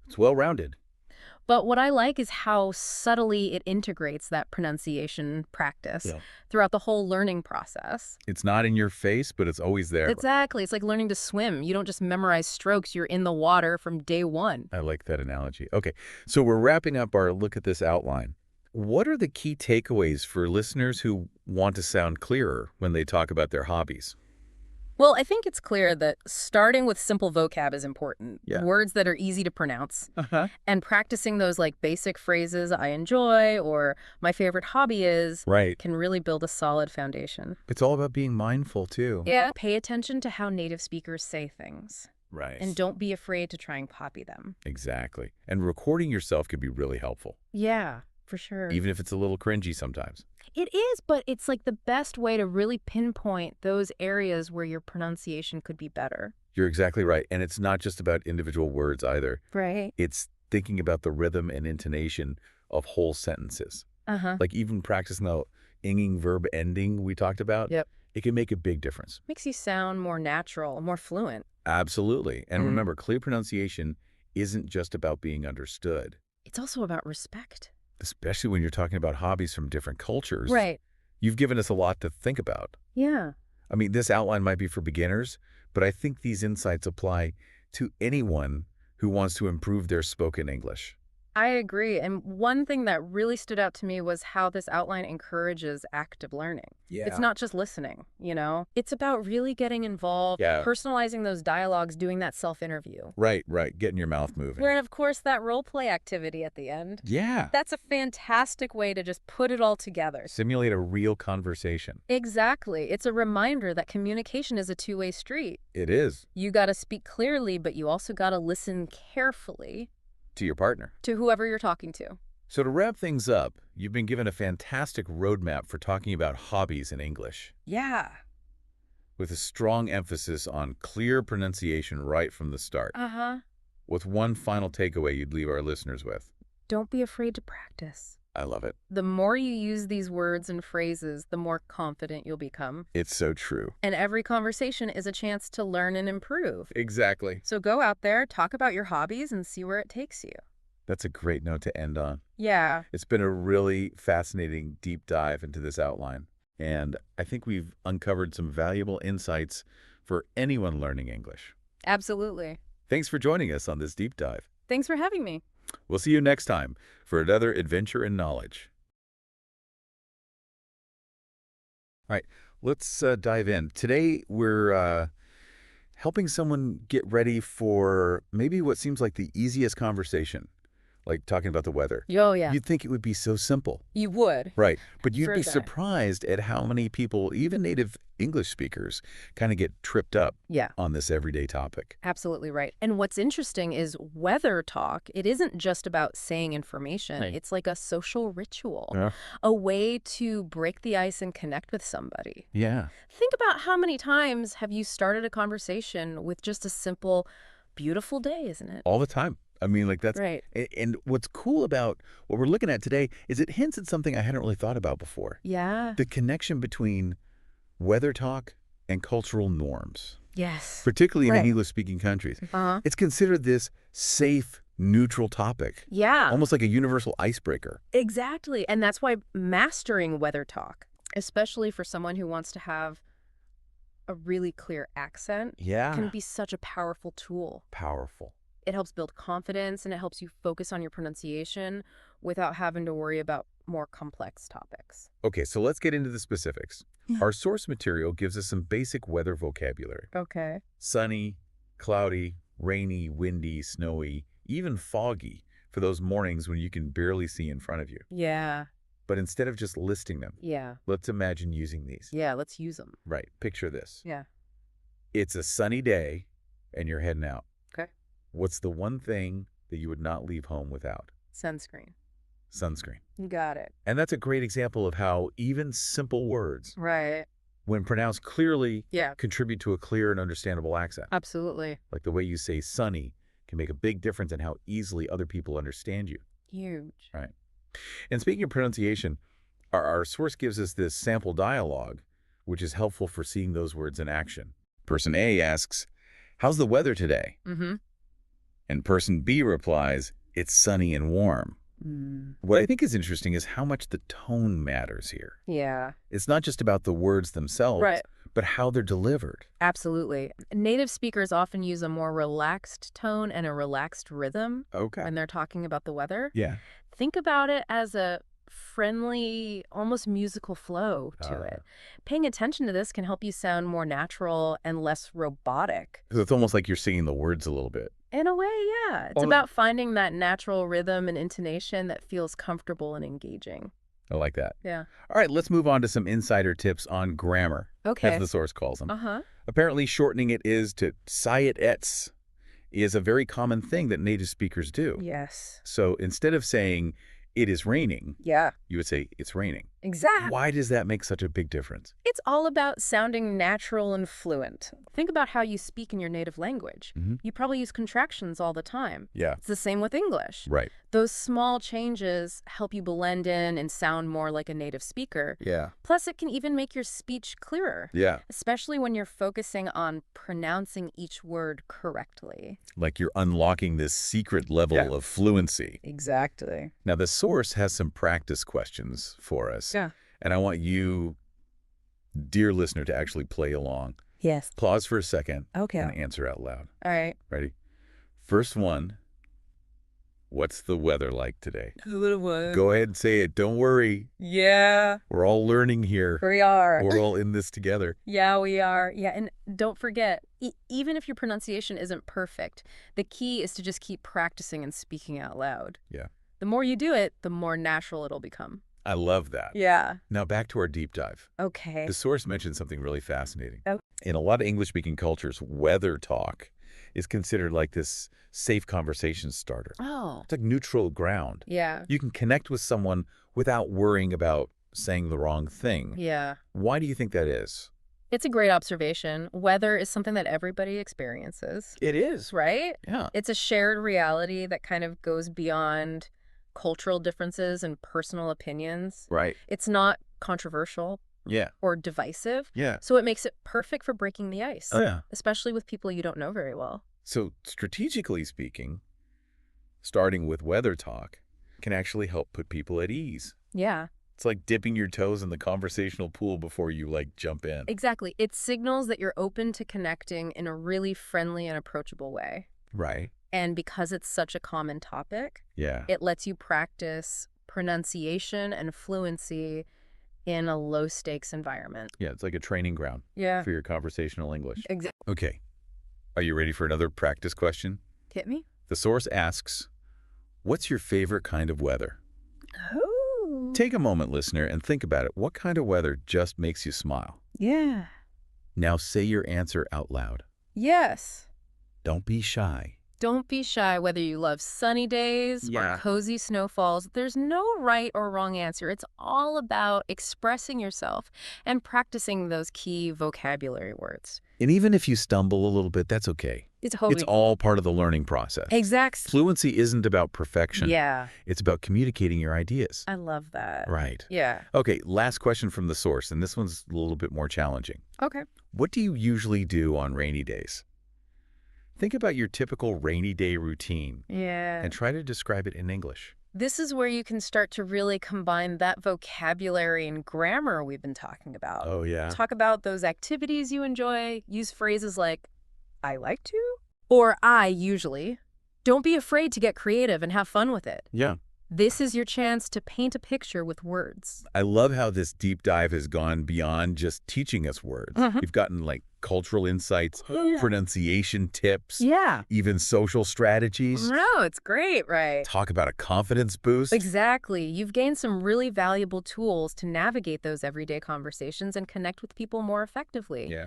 it's well-rounded. But what I like is how subtly it integrates that pronunciation practice Yeah. throughout the whole learning process. It's not in your face, but it's always there. Exactly. It's like learning to swim. You don't just memorize strokes. You're in the water from day one. I like that analogy. Okay, so we're wrapping up our look at this outline. What are the key takeaways for listeners who want to sound clearer when they talk about their hobbies? Well, I think it's clear that starting with simple vocab is important. Yeah. Words that are easy to pronounce. Uh-huh. And practicing those basic phrases I enjoy or my favorite hobby is Right. can really build a solid foundation. It's all about being mindful, too. Yeah. Pay attention to how native speakers say things. Right. And don't be afraid to try and copy them. Exactly. And recording yourself can be really helpful, Yeah, for sure. even if it's a little cringy sometimes. It is, but it's the best way to really pinpoint those areas where your pronunciation could be better. You're exactly right. And it's not just about individual words either. Right. It's thinking about the rhythm and intonation of whole sentences. Uh-huh. Like even practicing the inging verb ending we talked about, Yep. it can make a big difference. Makes you sound more natural, more fluent. Absolutely. And Mhm. remember, clear pronunciation isn't just about being understood, It's also about respect. especially when you're talking about hobbies from different cultures. Right. You've given us a lot to think about. Yeah. I mean, this outline might be for beginners, but I think these insights apply to anyone who wants to improve their spoken English. I agree. And one thing that really stood out to me was how this outline encourages active learning. It's not just listening. It's about really getting involved, Yeah. personalizing those dialogues, doing that self-interview. Right, getting your mouth moving. And of course, that role play activity at the end. Yeah. That's a fantastic way to just put it all together. Simulate a real conversation. Exactly. It's a reminder that communication is a two-way street. It is. You got to speak clearly, but you also got to listen carefully To your partner. to whoever you're talking to. So to wrap things up, you've been given a fantastic roadmap for talking about hobbies in English, Yeah. with a strong emphasis on clear pronunciation right from the start. Uh-huh. What's one final takeaway you'd leave our listeners with? Don't be afraid to practice. I love it. The more you use these words and phrases, the more confident you'll become. It's so true. And every conversation is a chance to learn and improve. Exactly. So go out there, talk about your hobbies, and see where it takes you. That's a great note to end on. Yeah. It's been a really fascinating deep dive into this outline, and I think we've uncovered some valuable insights for anyone learning English. Absolutely. Thanks for joining us on this deep dive. Thanks for having me. We'll see you next time for another adventure in knowledge. All right, let's dive in. Today, we're helping someone get ready for maybe what seems like the easiest conversation, like talking about the weather. Oh, yeah. You'd think it would be so simple. You would. Right. But you'd For be sure. surprised at how many people, even native English speakers, kind of get tripped up Yeah. on this everyday topic. Absolutely right. And what's interesting is weather talk, it isn't just about saying information. Right. It's like a social ritual, Yeah. a way to break the ice and connect with somebody. Yeah. Think about how many times have you started a conversation with just a simple, beautiful day, isn't it? All the time. I mean, like that's Right. and what's cool about what we're looking at today is it hints at something I hadn't really thought about before. Yeah. The connection between weather talk and cultural norms, Yes. particularly in Right. English-speaking countries. Uh-huh. It's considered this safe, neutral topic, Yeah. almost like a universal icebreaker. Exactly. And that's why mastering weather talk, especially for someone who wants to have a really clear accent, Yeah. can be such a powerful tool. Powerful. It helps build confidence and it helps you focus on your pronunciation without having to worry about more complex topics. Okay, so let's get into the specifics. Yeah. Our source material gives us some basic weather vocabulary. Okay. Sunny, cloudy, rainy, windy, snowy, even foggy for those mornings when you can barely see in front of you. Yeah. But instead of just listing them, Yeah. let's imagine using these. Yeah. Let's use them. Right, picture this. Yeah. It's a sunny day and you're heading out. Okay. What's the one thing that you would not leave home without? Sunscreen. Sunscreen. You got it. And that's a great example of how even simple words, Right. when pronounced clearly, Yeah. contribute to a clear and understandable accent. Absolutely. Like the way you say sunny can make a big difference in how easily other people understand you. Huge. Right. And speaking of pronunciation, our source gives us this sample dialogue, which is helpful for seeing those words in action. Person A asks, "How's the weather today?" Mm-hmm. And person B replies, "It's sunny and warm." What I think is interesting is how much the tone matters here. Yeah. It's not just about the words themselves, Right. but how they're delivered. Absolutely. Native speakers often use a more relaxed tone and a relaxed rhythm Okay. when they're talking about the weather. Yeah. Think about it as a friendly, almost musical flow to it. Paying attention to this can help you sound more natural and less robotic. So it's almost like you're singing the words a little bit. In a way, yeah. It's Oh. about finding that natural rhythm and intonation that feels comfortable and engaging. I like that. Yeah. All right, let's move on to some insider tips on grammar, Okay. as the source calls them. Uh-huh. Apparently, shortening it is to "sayet-ets" is a very common thing that native speakers do. Yes. So instead of saying "it is raining," Yeah. you would say "it's raining." Exactly. Why does that make such a big difference? It's all about sounding natural and fluent. Think about how you speak in your native language. Mhm. You probably use contractions all the time. Yeah. It's the same with English. Right. Those small changes help you blend in and sound more like a native speaker. Yeah. Plus, it can even make your speech clearer, Yeah. especially when you're focusing on pronouncing each word correctly. Like you're unlocking this secret level of fluency. Exactly. Now, the source has some practice questions for us. Yeah. And I want you, dear listener, to actually play along. Yes. Pause for a second Okay. and answer out loud. All right. Ready? First one. What's the weather like today? Go ahead and say it. Don't worry. Yeah, We're all learning here. we are. We're all in this together. Yeah, we are. Yeah, and don't forget, even if your pronunciation isn't perfect, the key is to just keep practicing and speaking out loud. Yeah. The more you do it, the more natural it'll become. I love that. Yeah. Now back to our deep dive. Okay. The source mentioned something really fascinating. Oh. In a lot of English-speaking cultures, weather talk is considered like this safe conversation starter. Oh. It's like neutral ground. Yeah. You can connect with someone without worrying about saying the wrong thing. Yeah. Why do you think that is? It's a great observation. Weather is something that everybody experiences, It is. right? Yeah. It's a shared reality that kind of goes beyond cultural differences and personal opinions. Right. It's not controversial Yeah. or divisive, Yeah. so it makes it perfect for breaking the ice, Oh, yeah. especially with people you don't know very well. So strategically speaking, starting with weather talk can actually help put people at ease. Yeah, It's like dipping your toes in the conversational pool before you jump in. exactly. It signals that you're open to connecting in a really friendly and approachable way. Right. And because it's such a common topic, Yeah. it lets you practice pronunciation and fluency in a low-stakes environment. Yeah, it's like a training ground Yeah, for your conversational English. exactly. Okay. Are you ready for another practice question? Hit me? The source asks, What's your favorite kind of weather? Oh. Take a moment, listener, and think about it. What kind of weather just makes you smile? Yeah. Now say your answer out loud. Yes. Don't be shy. Don't be shy whether you love sunny days or Yeah. cozy snowfalls. There's no right or wrong answer. It's all about expressing yourself and practicing those key vocabulary words. And even if you stumble a little bit, that's okay. It's It's totally all part of the learning process. exact. Fluency isn't about perfection. Yeah, It's about communicating your ideas. I love that. Right. Yeah. Okay, last question from the source, and this one's a little bit more challenging. Okay. What do you usually do on rainy days? Think about your typical rainy day routine Yeah. and try to describe it in English. This is where you can start to really combine that vocabulary and grammar we've been talking about. Oh, yeah. Talk about those activities you enjoy. Use phrases like, I like to, or I usually. Don't be afraid to get creative and have fun with it. Yeah. This is your chance to paint a picture with words. I love how this deep dive has gone beyond just teaching us words. Mhm. We've gotten like cultural insights, Yeah. pronunciation tips, Yeah. even social strategies. No, it's great, right? Talk about a confidence boost. Exactly. You've gained some really valuable tools to navigate those everyday conversations and connect with people more effectively. Yeah.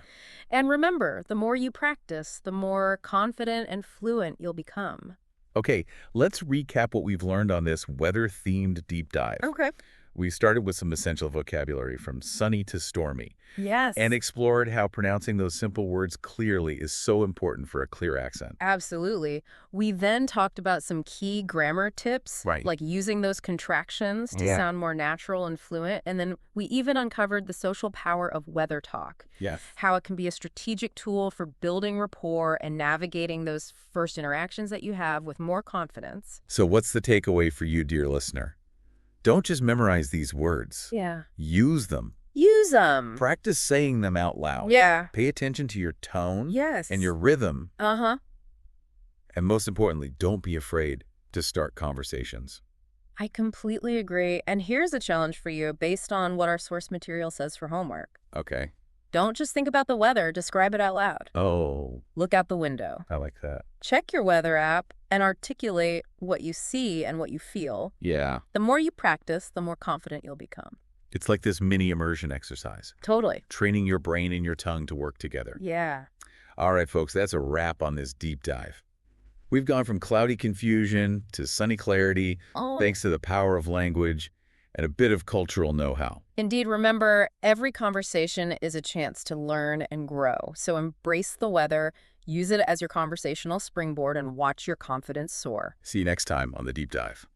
And remember, the more you practice, the more confident and fluent you'll become. Okay, let's recap what we've learned on this weather-themed deep dive. Okay. We started with some essential vocabulary from sunny to stormy Yes. and explored how pronouncing those simple words clearly is so important for a clear accent. Absolutely. We then talked about some key grammar tips, Right. like using those contractions to Yeah. sound more natural and fluent. And then we even uncovered the social power of weather talk, Yes. how it can be a strategic tool for building rapport and navigating those first interactions that you have with more confidence. So what's the takeaway for you, dear listener? Don't just memorize these words. Yeah. Use them. Use them. Practice saying them out loud. Yeah. Pay attention to your tone Yes. and your rhythm. Uh-huh. And most importantly, don't be afraid to start conversations. I completely agree. And here's a challenge for you based on what our source material says for homework. Okay. Don't just think about the weather, describe it out loud. Oh, Look out the window. I like that. Check your weather app and articulate what you see and what you feel. Yeah. The more you practice, the more confident you'll become. It's like this mini immersion exercise, Totally. training your brain and your tongue to work together. Yeah. All right, folks, that's a wrap on this deep dive. We've gone from cloudy confusion to sunny clarity, Oh. thanks to the power of language and a bit of cultural know-how. Indeed, remember, every conversation is a chance to learn and grow. So embrace the weather, use it as your conversational springboard, and watch your confidence soar. See you next time on the deep dive.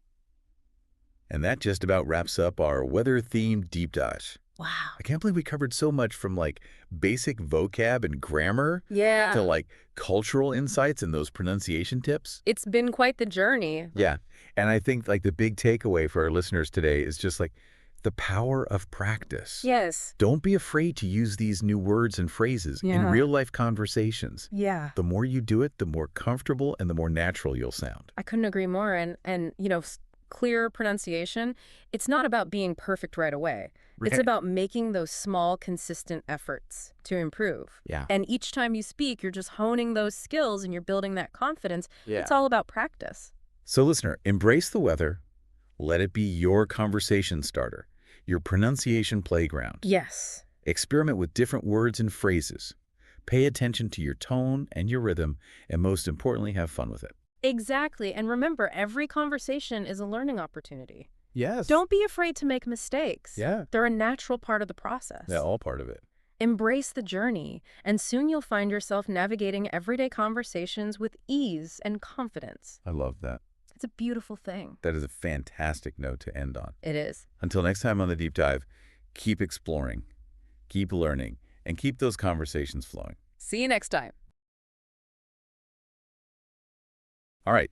And that just about wraps up our weather-themed deep dive. Wow. I can't believe we covered so much from like basic vocab and grammar Yeah. to like cultural insights and those pronunciation tips. It's been quite the journey. Yeah. And I think like the big takeaway for our listeners today is just like the power of practice. Yes. Don't be afraid to use these new words and phrases in Yeah. real life conversations. Yeah. The more you do it, the more comfortable and the more natural you'll sound. I couldn't agree more. And clear pronunciation, it's not about being perfect right away. It's Right. about making those small, consistent efforts to improve. Yeah. And each time you speak, you're just honing those skills and you're building that confidence. Yeah. It's all about practice. So listener, embrace the weather. Let it be your conversation starter, your pronunciation playground. Yes. Experiment with different words and phrases. Pay attention to your tone and your rhythm, and most importantly, have fun with it. Exactly. And remember, every conversation is a learning opportunity. Yes. Don't be afraid to make mistakes. Yeah. They're a natural part of the process. Yeah, all part of it. Embrace the journey, and soon you'll find yourself navigating everyday conversations with ease and confidence. I love that. It's a beautiful thing. That is a fantastic note to end on. It is. Until next time on the deep dive, keep exploring, keep learning, and keep those conversations flowing. See you next time. All right,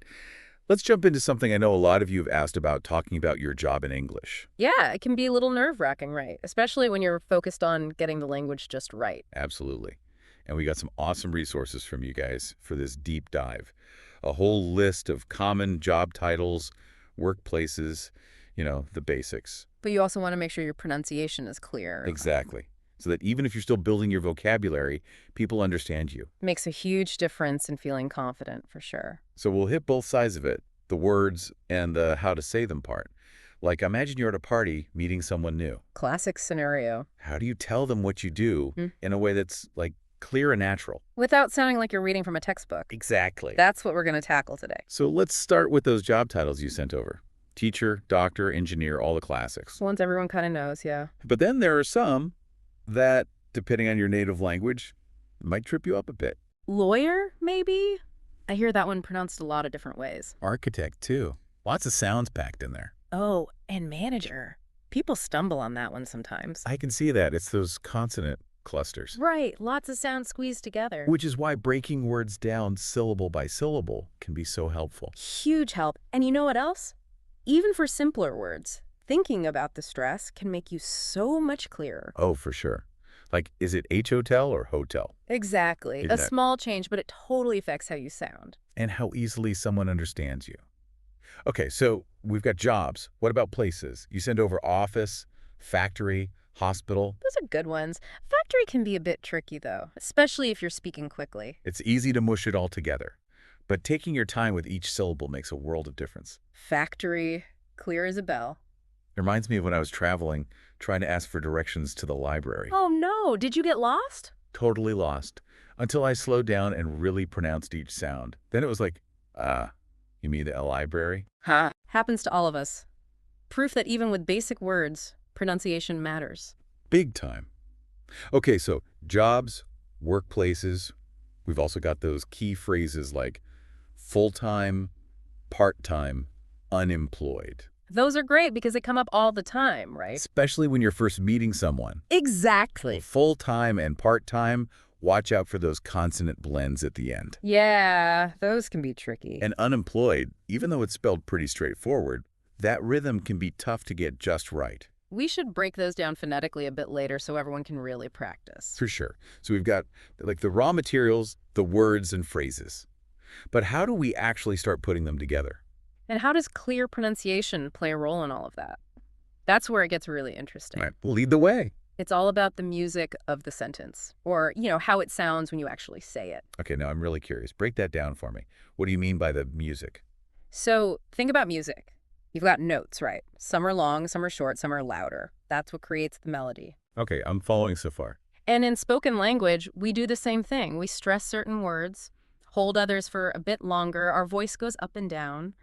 let's jump into something I know a lot of you have asked about, talking about your job in English. Yeah, it can be a little nerve-wracking, right? Especially when you're focused on getting the language just right. Absolutely. And we got some awesome resources from you guys for this deep dive. A whole list of common job titles, workplaces, the basics. But you also want to make sure your pronunciation is clear. Exactly. So that even if you're still building your vocabulary, people understand you. Makes a huge difference in feeling confident, for sure. So we'll hit both sides of it. the words and the how to say them part. Like, imagine you're at a party meeting someone new. Classic scenario. How do you tell them what you do Hmm. in a way that's, like, clear and natural? Without sounding like you're reading from a textbook. Exactly. That's what we're going to tackle today. So let's start with those job titles you sent over. Teacher, doctor, engineer, all the classics. Ones everyone kind of knows, yeah. But then there are some that, depending on your native language, might trip you up a bit. Lawyer, maybe? I hear that one pronounced a lot of different ways. Architect, too. Lots of sounds packed in there. Oh, and manager. People stumble on that one sometimes. I can see that. It's those consonant clusters. Right, lots of sounds squeezed together. Which is why breaking words down syllable by syllable can be so helpful. Huge help. And you know what else? Even for simpler words, thinking about the stress can make you so much clearer. Oh, for sure. Like, is it H-hotel or hotel? Exactly. A Exactly. small change, but it totally affects how you sound. And how easily someone understands you. Okay, so we've got jobs. What about places? You send over office, factory, hospital. Those are good ones. Factory can be a bit tricky, though, especially if you're speaking quickly. It's easy to mush it all together. But taking your time with each syllable makes a world of difference. Factory, clear as a bell. It reminds me of when I was traveling, trying to ask for directions to the library. Oh no, did you get lost? Totally lost. Until I slowed down and really pronounced each sound. Then it was like, you mean the library? Huh. Happens to all of us. Proof that even with basic words, pronunciation matters. Big time. Okay, so jobs, workplaces. We've also got those key phrases like full-time, part-time, unemployed. Those are great because they come up all the time, right? Especially when you're first meeting someone. Exactly. Full-time and part-time, watch out for those consonant blends at the end. Yeah, those can be tricky. And unemployed, even though it's spelled pretty straightforward, that rhythm can be tough to get just right. We should break those down phonetically a bit later so everyone can really practice. For sure. So we've got like the raw materials, the words and phrases. But how do we actually start putting them together? And how does clear pronunciation play a role in all of that? That's where it gets really interesting. Right. Lead the way. It's all about the music of the sentence, or, how it sounds when you actually say it. Okay, now I'm really curious. Break that down for me. What do you mean by the music? So think about music. You've got notes, right? Some are long, some are short, some are louder. That's what creates the melody. Okay, I'm following so far. And in spoken language, we do the same thing. We stress certain words, hold others for a bit longer, our voice goes up and down,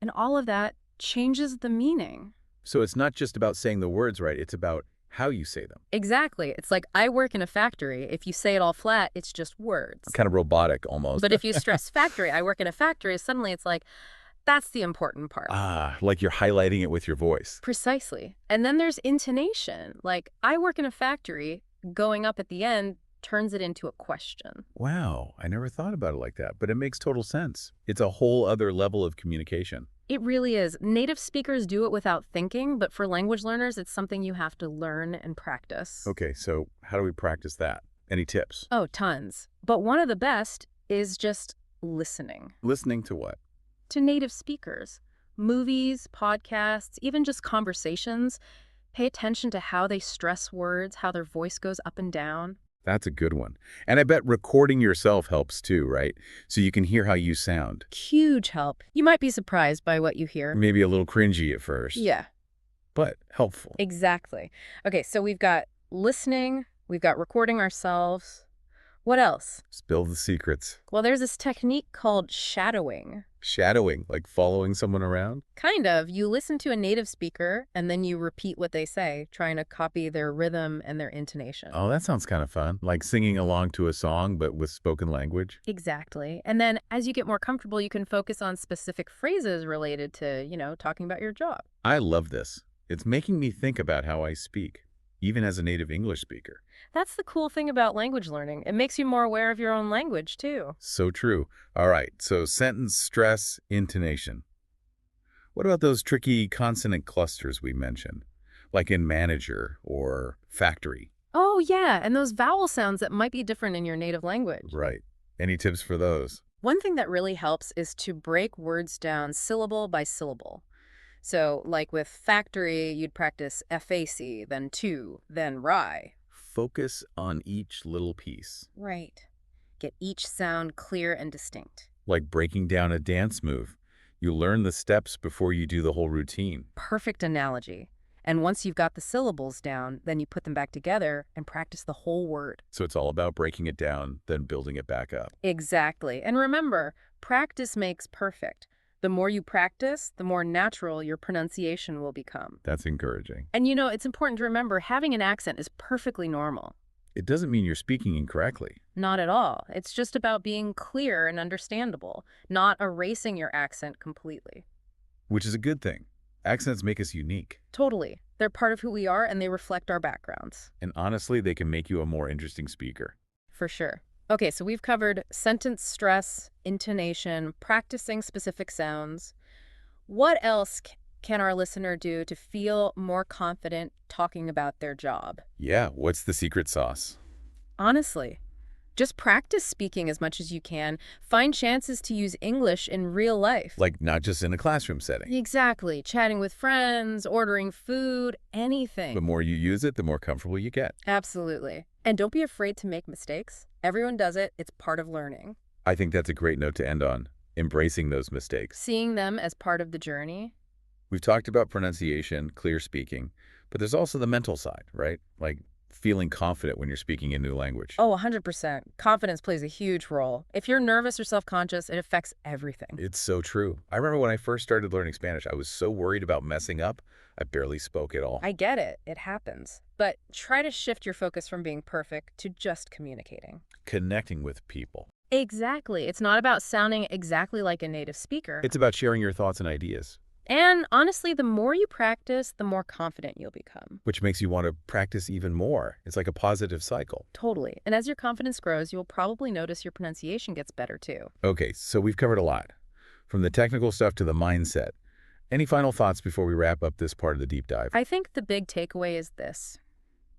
and all of that changes the meaning. So it's not just about saying the words right, it's about how you say them. Exactly. It's like I work in a factory. If you say it all flat, it's just words. Kind of robotic almost. But if you stress factory, I work in a factory, suddenly it's like, that's the important part. Like you're highlighting it with your voice. Precisely. And then there's intonation. Like, I work in a factory, going up at the end turns it into a question. Wow, I never thought about it like that, but it makes total sense. It's a whole other level of communication. It really is. Native speakers do it without thinking, but for language learners, it's something you have to learn and practice. Okay, so how do we practice that? Any tips? Oh, tons. But one of the best is just listening. Listening to what? To native speakers. Movies, podcasts, even just conversations. Pay attention to how they stress words, how their voice goes up and down. That's a good one. And I bet recording yourself helps too, right? So you can hear how you sound. Huge help. You might be surprised by what you hear. Maybe a little cringy at first. Yeah, But helpful. exactly. Okay, so we've got listening, we've got recording ourselves. What else? Spill the secrets. Well, there's this technique called shadowing. Shadowing, like following someone around? Kind of. You listen to a native speaker and then you repeat what they say, trying to copy their rhythm and their intonation. Oh, that sounds kind of fun. Like singing along to a song, but with spoken language. Exactly. And then as you get more comfortable, you can focus on specific phrases related to, talking about your job. I love this. It's making me think about how I speak, even as a native English speaker. That's the cool thing about language learning. It makes you more aware of your own language, too. So true. All right, so sentence, stress, intonation. What about those tricky consonant clusters we mentioned, like in manager or factory? Oh, yeah, and those vowel sounds that might be different in your native language. Right. Any tips for those? One thing that really helps is to break words down syllable by syllable. So, like with factory, you'd practice FAC, then to, then rye. Focus on each little piece, Right. Get each sound clear and distinct. like breaking down a dance move. You learn the steps before you do the whole routine. Perfect analogy. And once you've got the syllables down, then you put them back together and practice the whole word. So it's all about breaking it down, then building it back up. Exactly. And remember, practice makes perfect. The more you practice, the more natural your pronunciation will become. That's encouraging. And it's important to remember having an accent is perfectly normal. It doesn't mean you're speaking incorrectly. Not at all. It's just about being clear and understandable, not erasing your accent completely. Which is a good thing. Accents make us unique. Totally. They're part of who we are and they reflect our backgrounds. And honestly, they can make you a more interesting speaker. For sure. Okay, so we've covered sentence stress, intonation, practicing specific sounds. What else can our listener do to feel more confident talking about their job? Yeah, what's the secret sauce? Honestly, just practice speaking as much as you can. Find chances to use English in real life. Like not just in a classroom setting. Exactly. Chatting with friends, ordering food, The anything. more you use it, the more comfortable you get. Absolutely. And don't be afraid to make mistakes. Everyone does it. It's part of learning. I think that's a great note to end on. Embracing those mistakes. Seeing them as part of the journey. We've talked about pronunciation, clear speaking, but there's also the mental side, right? Like feeling confident when you're speaking a new language. Oh, 100%. Confidence plays a huge role. If you're nervous or self-conscious, it affects everything. It's so true. I remember when I first started learning Spanish, I was so worried about messing up, I barely spoke at all. I get it. It happens. But try to shift your focus from being perfect to just communicating. Connecting with people. Exactly. It's not about sounding exactly like a native speaker. It's about sharing your thoughts and ideas, And honestly, the more you practice, the more confident you'll become. which makes you want to practice even more. It's like a positive cycle. Totally. And as your confidence grows, you'll probably notice your pronunciation gets better too. Okay, so we've covered a lot, from the technical stuff to the mindset. Any final thoughts before we wrap up this part of the deep dive? I think the big takeaway is this.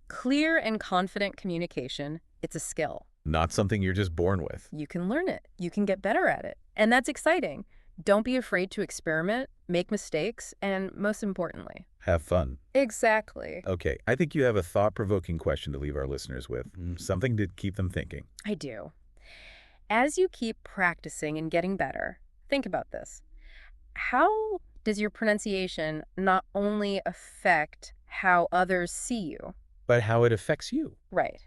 Clear and confident communication, it's a skill. Not something you're just born with. You can learn it. You can get better at it. And that's exciting. Don't be afraid to experiment, make mistakes, and most importantly, Have fun. exactly. Okay, I think you have a thought-provoking question to leave our listeners with. Something to keep them thinking. I do. As you keep practicing and getting better, think about this. How does your pronunciation not only affect how others see you? But how it affects you. Right.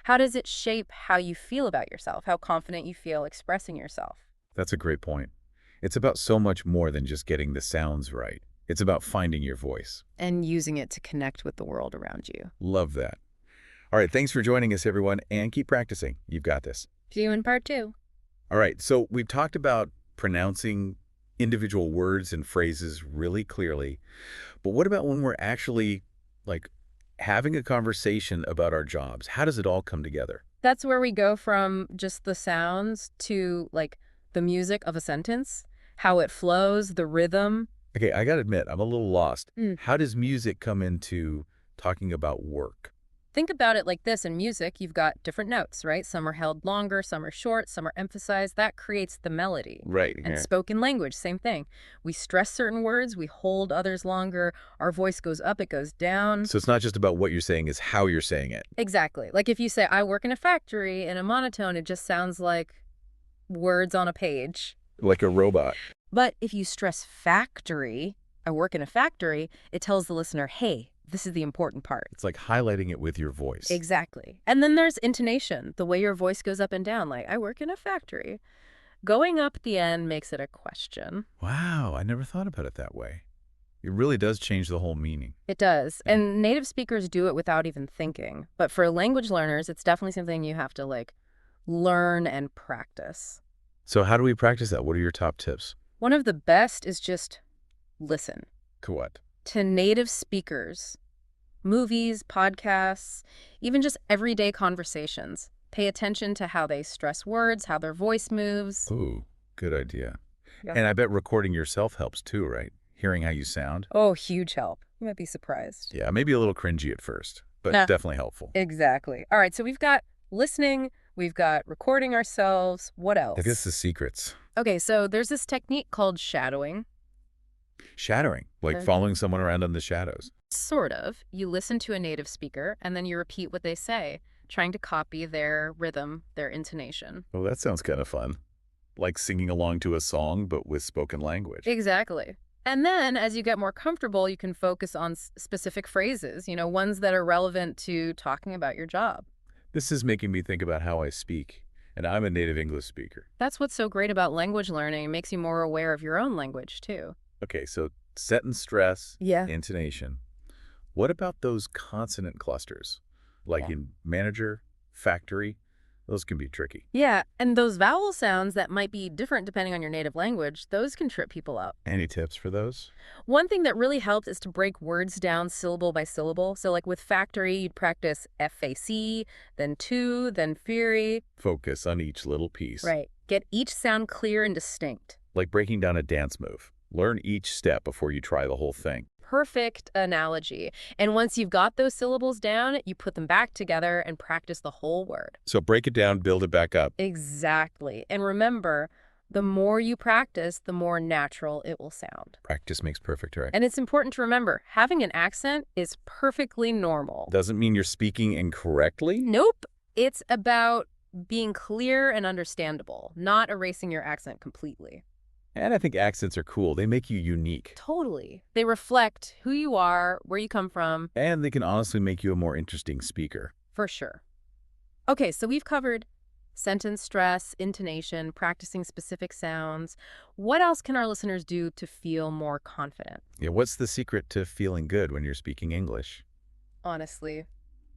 How does it shape how you feel about yourself, how confident you feel expressing yourself? That's a great point. It's about so much more than just getting the sounds right. It's about finding your voice. And using it to connect with the world around you. Love that. All right, thanks for joining us, everyone, and keep practicing. You've got this. See you in part 2. All right, so we've talked about pronouncing individual words and phrases really clearly, but what about when we're actually, like, having a conversation about our jobs? How does it all come together? That's where we go from just the sounds to, like, the music of a sentence, how it flows, the rhythm. Okay, I gotta admit, I'm a little lost. Mm. How does music come into talking about work? Think about it like this. In music, you've got different notes, right? Some are held longer, some are short, some are emphasized. That creates the melody. Right. And spoken language, same thing. We stress certain words, we hold others longer. Our voice goes up, it goes down. So it's not just about what you're saying, it's how you're saying it. Exactly. Like if you say, I work in a factory, in a monotone, it just sounds like words on a page. Like a robot. But if you stress factory, I work in a factory, it tells the listener, hey, this is the important part. It's like highlighting it with your voice. Exactly. And then there's intonation, the way your voice goes up and down, like, I work in a factory. Going up at the end makes it a question. Wow, I never thought about it that way. It really does change the whole meaning. It does. And native speakers do it without even thinking. But for language learners, it's definitely something you have to, like, learn and practice. So how do we practice that? What are your top tips? One of the best is just listen What? to native speakers, movies, podcasts, even just everyday conversations. Pay attention to how they stress words, how their voice moves. Ooh, good idea. Yeah. And I bet recording yourself helps too, right? Hearing how you sound. Oh, huge help. You might be surprised. Yeah, maybe a little cringy at first, but Nah. definitely helpful. Exactly. All right, so we've got listening, we've got recording ourselves. What else? I guess the secrets. Okay, so there's this technique called shadowing. Shadowing, like Okay. following someone around in the shadows. Sort of. You listen to a native speaker, and then you repeat what they say, trying to copy their rhythm, their intonation. Oh, that sounds kind of fun. like singing along to a song, but with spoken language. Exactly. And then as you get more comfortable, you can focus on specific phrases, ones that are relevant to talking about your job. This is making me think about how I speak, and I'm a native English speaker. That's what's so great about language learning. It makes you more aware of your own language, too. Okay, so sentence stress, Yeah. intonation. What about those consonant clusters? Like Yeah. in manager, factory? Those can be tricky. Yeah, and those vowel sounds that might be different depending on your native language, those can trip people up. Any tips for those? One thing that really helps is to break words down syllable by syllable. So like with factory, you'd practice FAC, then to, then fury. Focus on each little piece. Right. Get each sound clear and distinct. Like breaking down a dance move. Learn each step before you try the whole thing. Perfect analogy. And once you've got those syllables down, you put them back together and practice the whole word. So break it down, build it back up. Exactly. And remember, the more you practice, the more natural it will sound. Practice makes perfect, right? And it's important to remember, having an accent is perfectly normal. Doesn't mean you're speaking incorrectly? Nope. It's about being clear and understandable, not erasing your accent completely. And I think accents are cool. They make you unique. Totally. They reflect who you are, where you come from. And they can honestly make you a more interesting speaker. For sure. Okay, so we've covered sentence stress, intonation, practicing specific sounds. What else can our listeners do to feel more confident? Yeah, what's the secret to feeling good when you're speaking English? Honestly,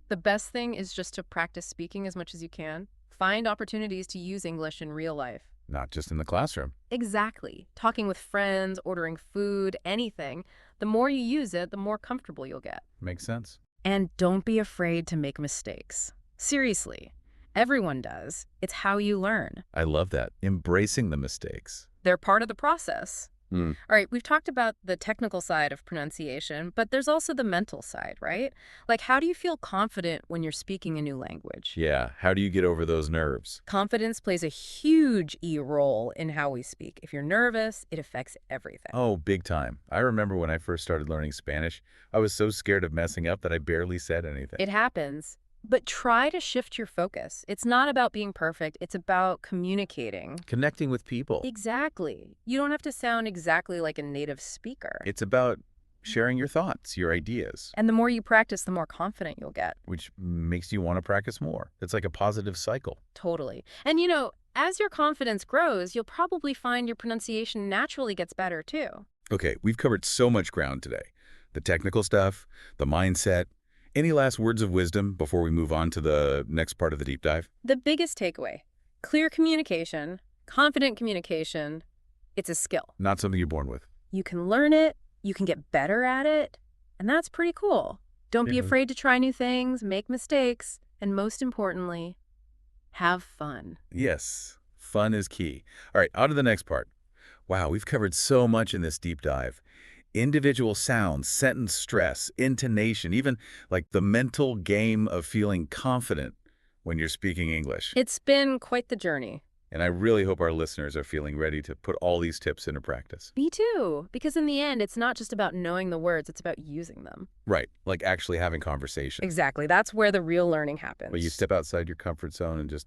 the best thing is just to practice speaking as much as you can. Find opportunities to use English in real life. Not just in the classroom. Exactly. Talking with friends, ordering food, anything. The more you use it, the more comfortable you'll get. Makes sense. And don't be afraid to make mistakes. Seriously. Everyone does. It's how you learn. I love that. Embracing the mistakes. They're part of the process. Hmm. All right, we've talked about the technical side of pronunciation, but there's also the mental side, right? Like, how do you feel confident when you're speaking a new language? Yeah, how do you get over those nerves? Confidence plays a huge role in how we speak. If you're nervous, it affects everything. Oh, big time. I remember when I first started learning Spanish, I was so scared of messing up that I barely said anything. It happens. But try to shift your focus. It's not about being perfect. It's about communicating. Connecting with people. Exactly. You don't have to sound exactly like a native speaker. It's about sharing your thoughts, your ideas, And the more you practice, the more confident you'll get. which makes you want to practice more. It's like a positive cycle. Totally. And as your confidence grows, you'll probably find your pronunciation naturally gets better too. Okay, we've covered so much ground today. The technical stuff, the mindset. Any last words of wisdom before we move on to the next part of the deep dive? The biggest takeaway, clear communication, confident communication, it's a skill. Not something you're born with. You can learn it, you can get better at it, and that's pretty cool. Don't be Yeah. afraid to try new things, make mistakes, and most importantly, have fun. Yes, fun is key. All right, on to the next part. Wow, we've covered so much in this deep dive. Individual sounds, sentence stress, intonation, even like the mental game of feeling confident when you're speaking English. It's been quite the journey. And I really hope our listeners are feeling ready to put all these tips into practice. Me too, because in the end, it's not just about knowing the words, it's about using them. Right, like actually having conversation. Exactly. That's where the real learning happens. But you step outside your comfort zone and just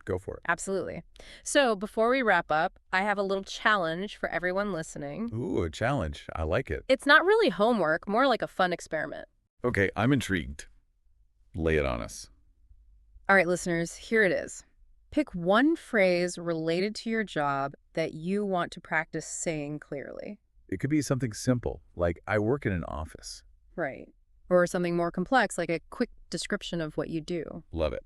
go for it. Absolutely. So before we wrap up, I have a little challenge for everyone listening. Ooh, a challenge. I like it. It's not really homework, more like a fun experiment. Okay, I'm intrigued. Lay it on us. All right, listeners, here it is. Pick one phrase related to your job that you want to practice saying clearly. It could be something simple, like I work in an office. Right. Or something more complex, like a quick description of what you do. Love it.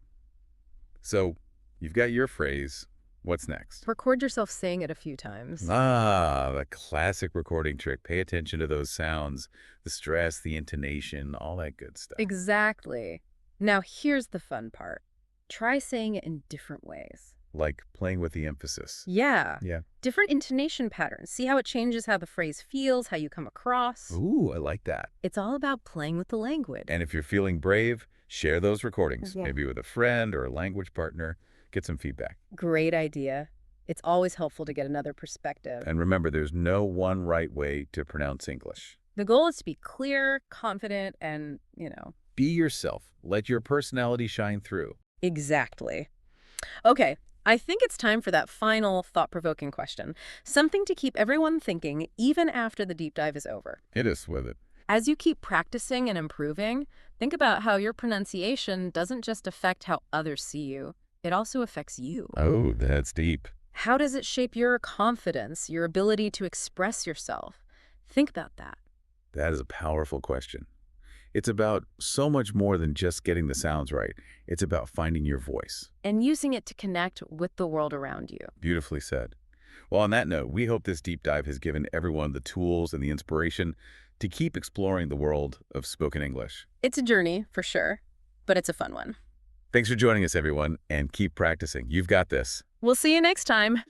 So, you've got your phrase. What's next? Record yourself saying it a few times. Ah, the classic recording trick. Pay attention to those sounds, the stress, the intonation, all that good stuff. Exactly. Now, here's the fun part. Try saying it in different ways. Like playing with the emphasis. Yeah. Yeah. Different intonation patterns. See how it changes how the phrase feels, how you come across. Ooh, I like that. It's all about playing with the language. And if you're feeling brave, share those recordings, Yeah. maybe with a friend or a language partner. Get some feedback. Great idea. It's always helpful to get another perspective. And remember, there's no one right way to pronounce English. The goal is to be clear, confident, and, Be yourself. Let your personality shine through. Exactly. Okay, I think it's time for that final thought-provoking question. Something to keep everyone thinking even after the deep dive is over. Hit us with it. As you keep practicing and improving, think about how your pronunciation doesn't just affect how others see you, it also affects you. Oh, that's deep. How does it shape your confidence, your ability to express yourself? Think about that. That is a powerful question. It's about so much more than just getting the sounds right. It's about finding your voice. And using it to connect with the world around you. Beautifully said. Well, on that note, we hope this deep dive has given everyone the tools and the inspiration to keep exploring the world of spoken English. It's a journey, for sure, but it's a fun one. Thanks for joining us, everyone, and keep practicing. You've got this. We'll see you next time.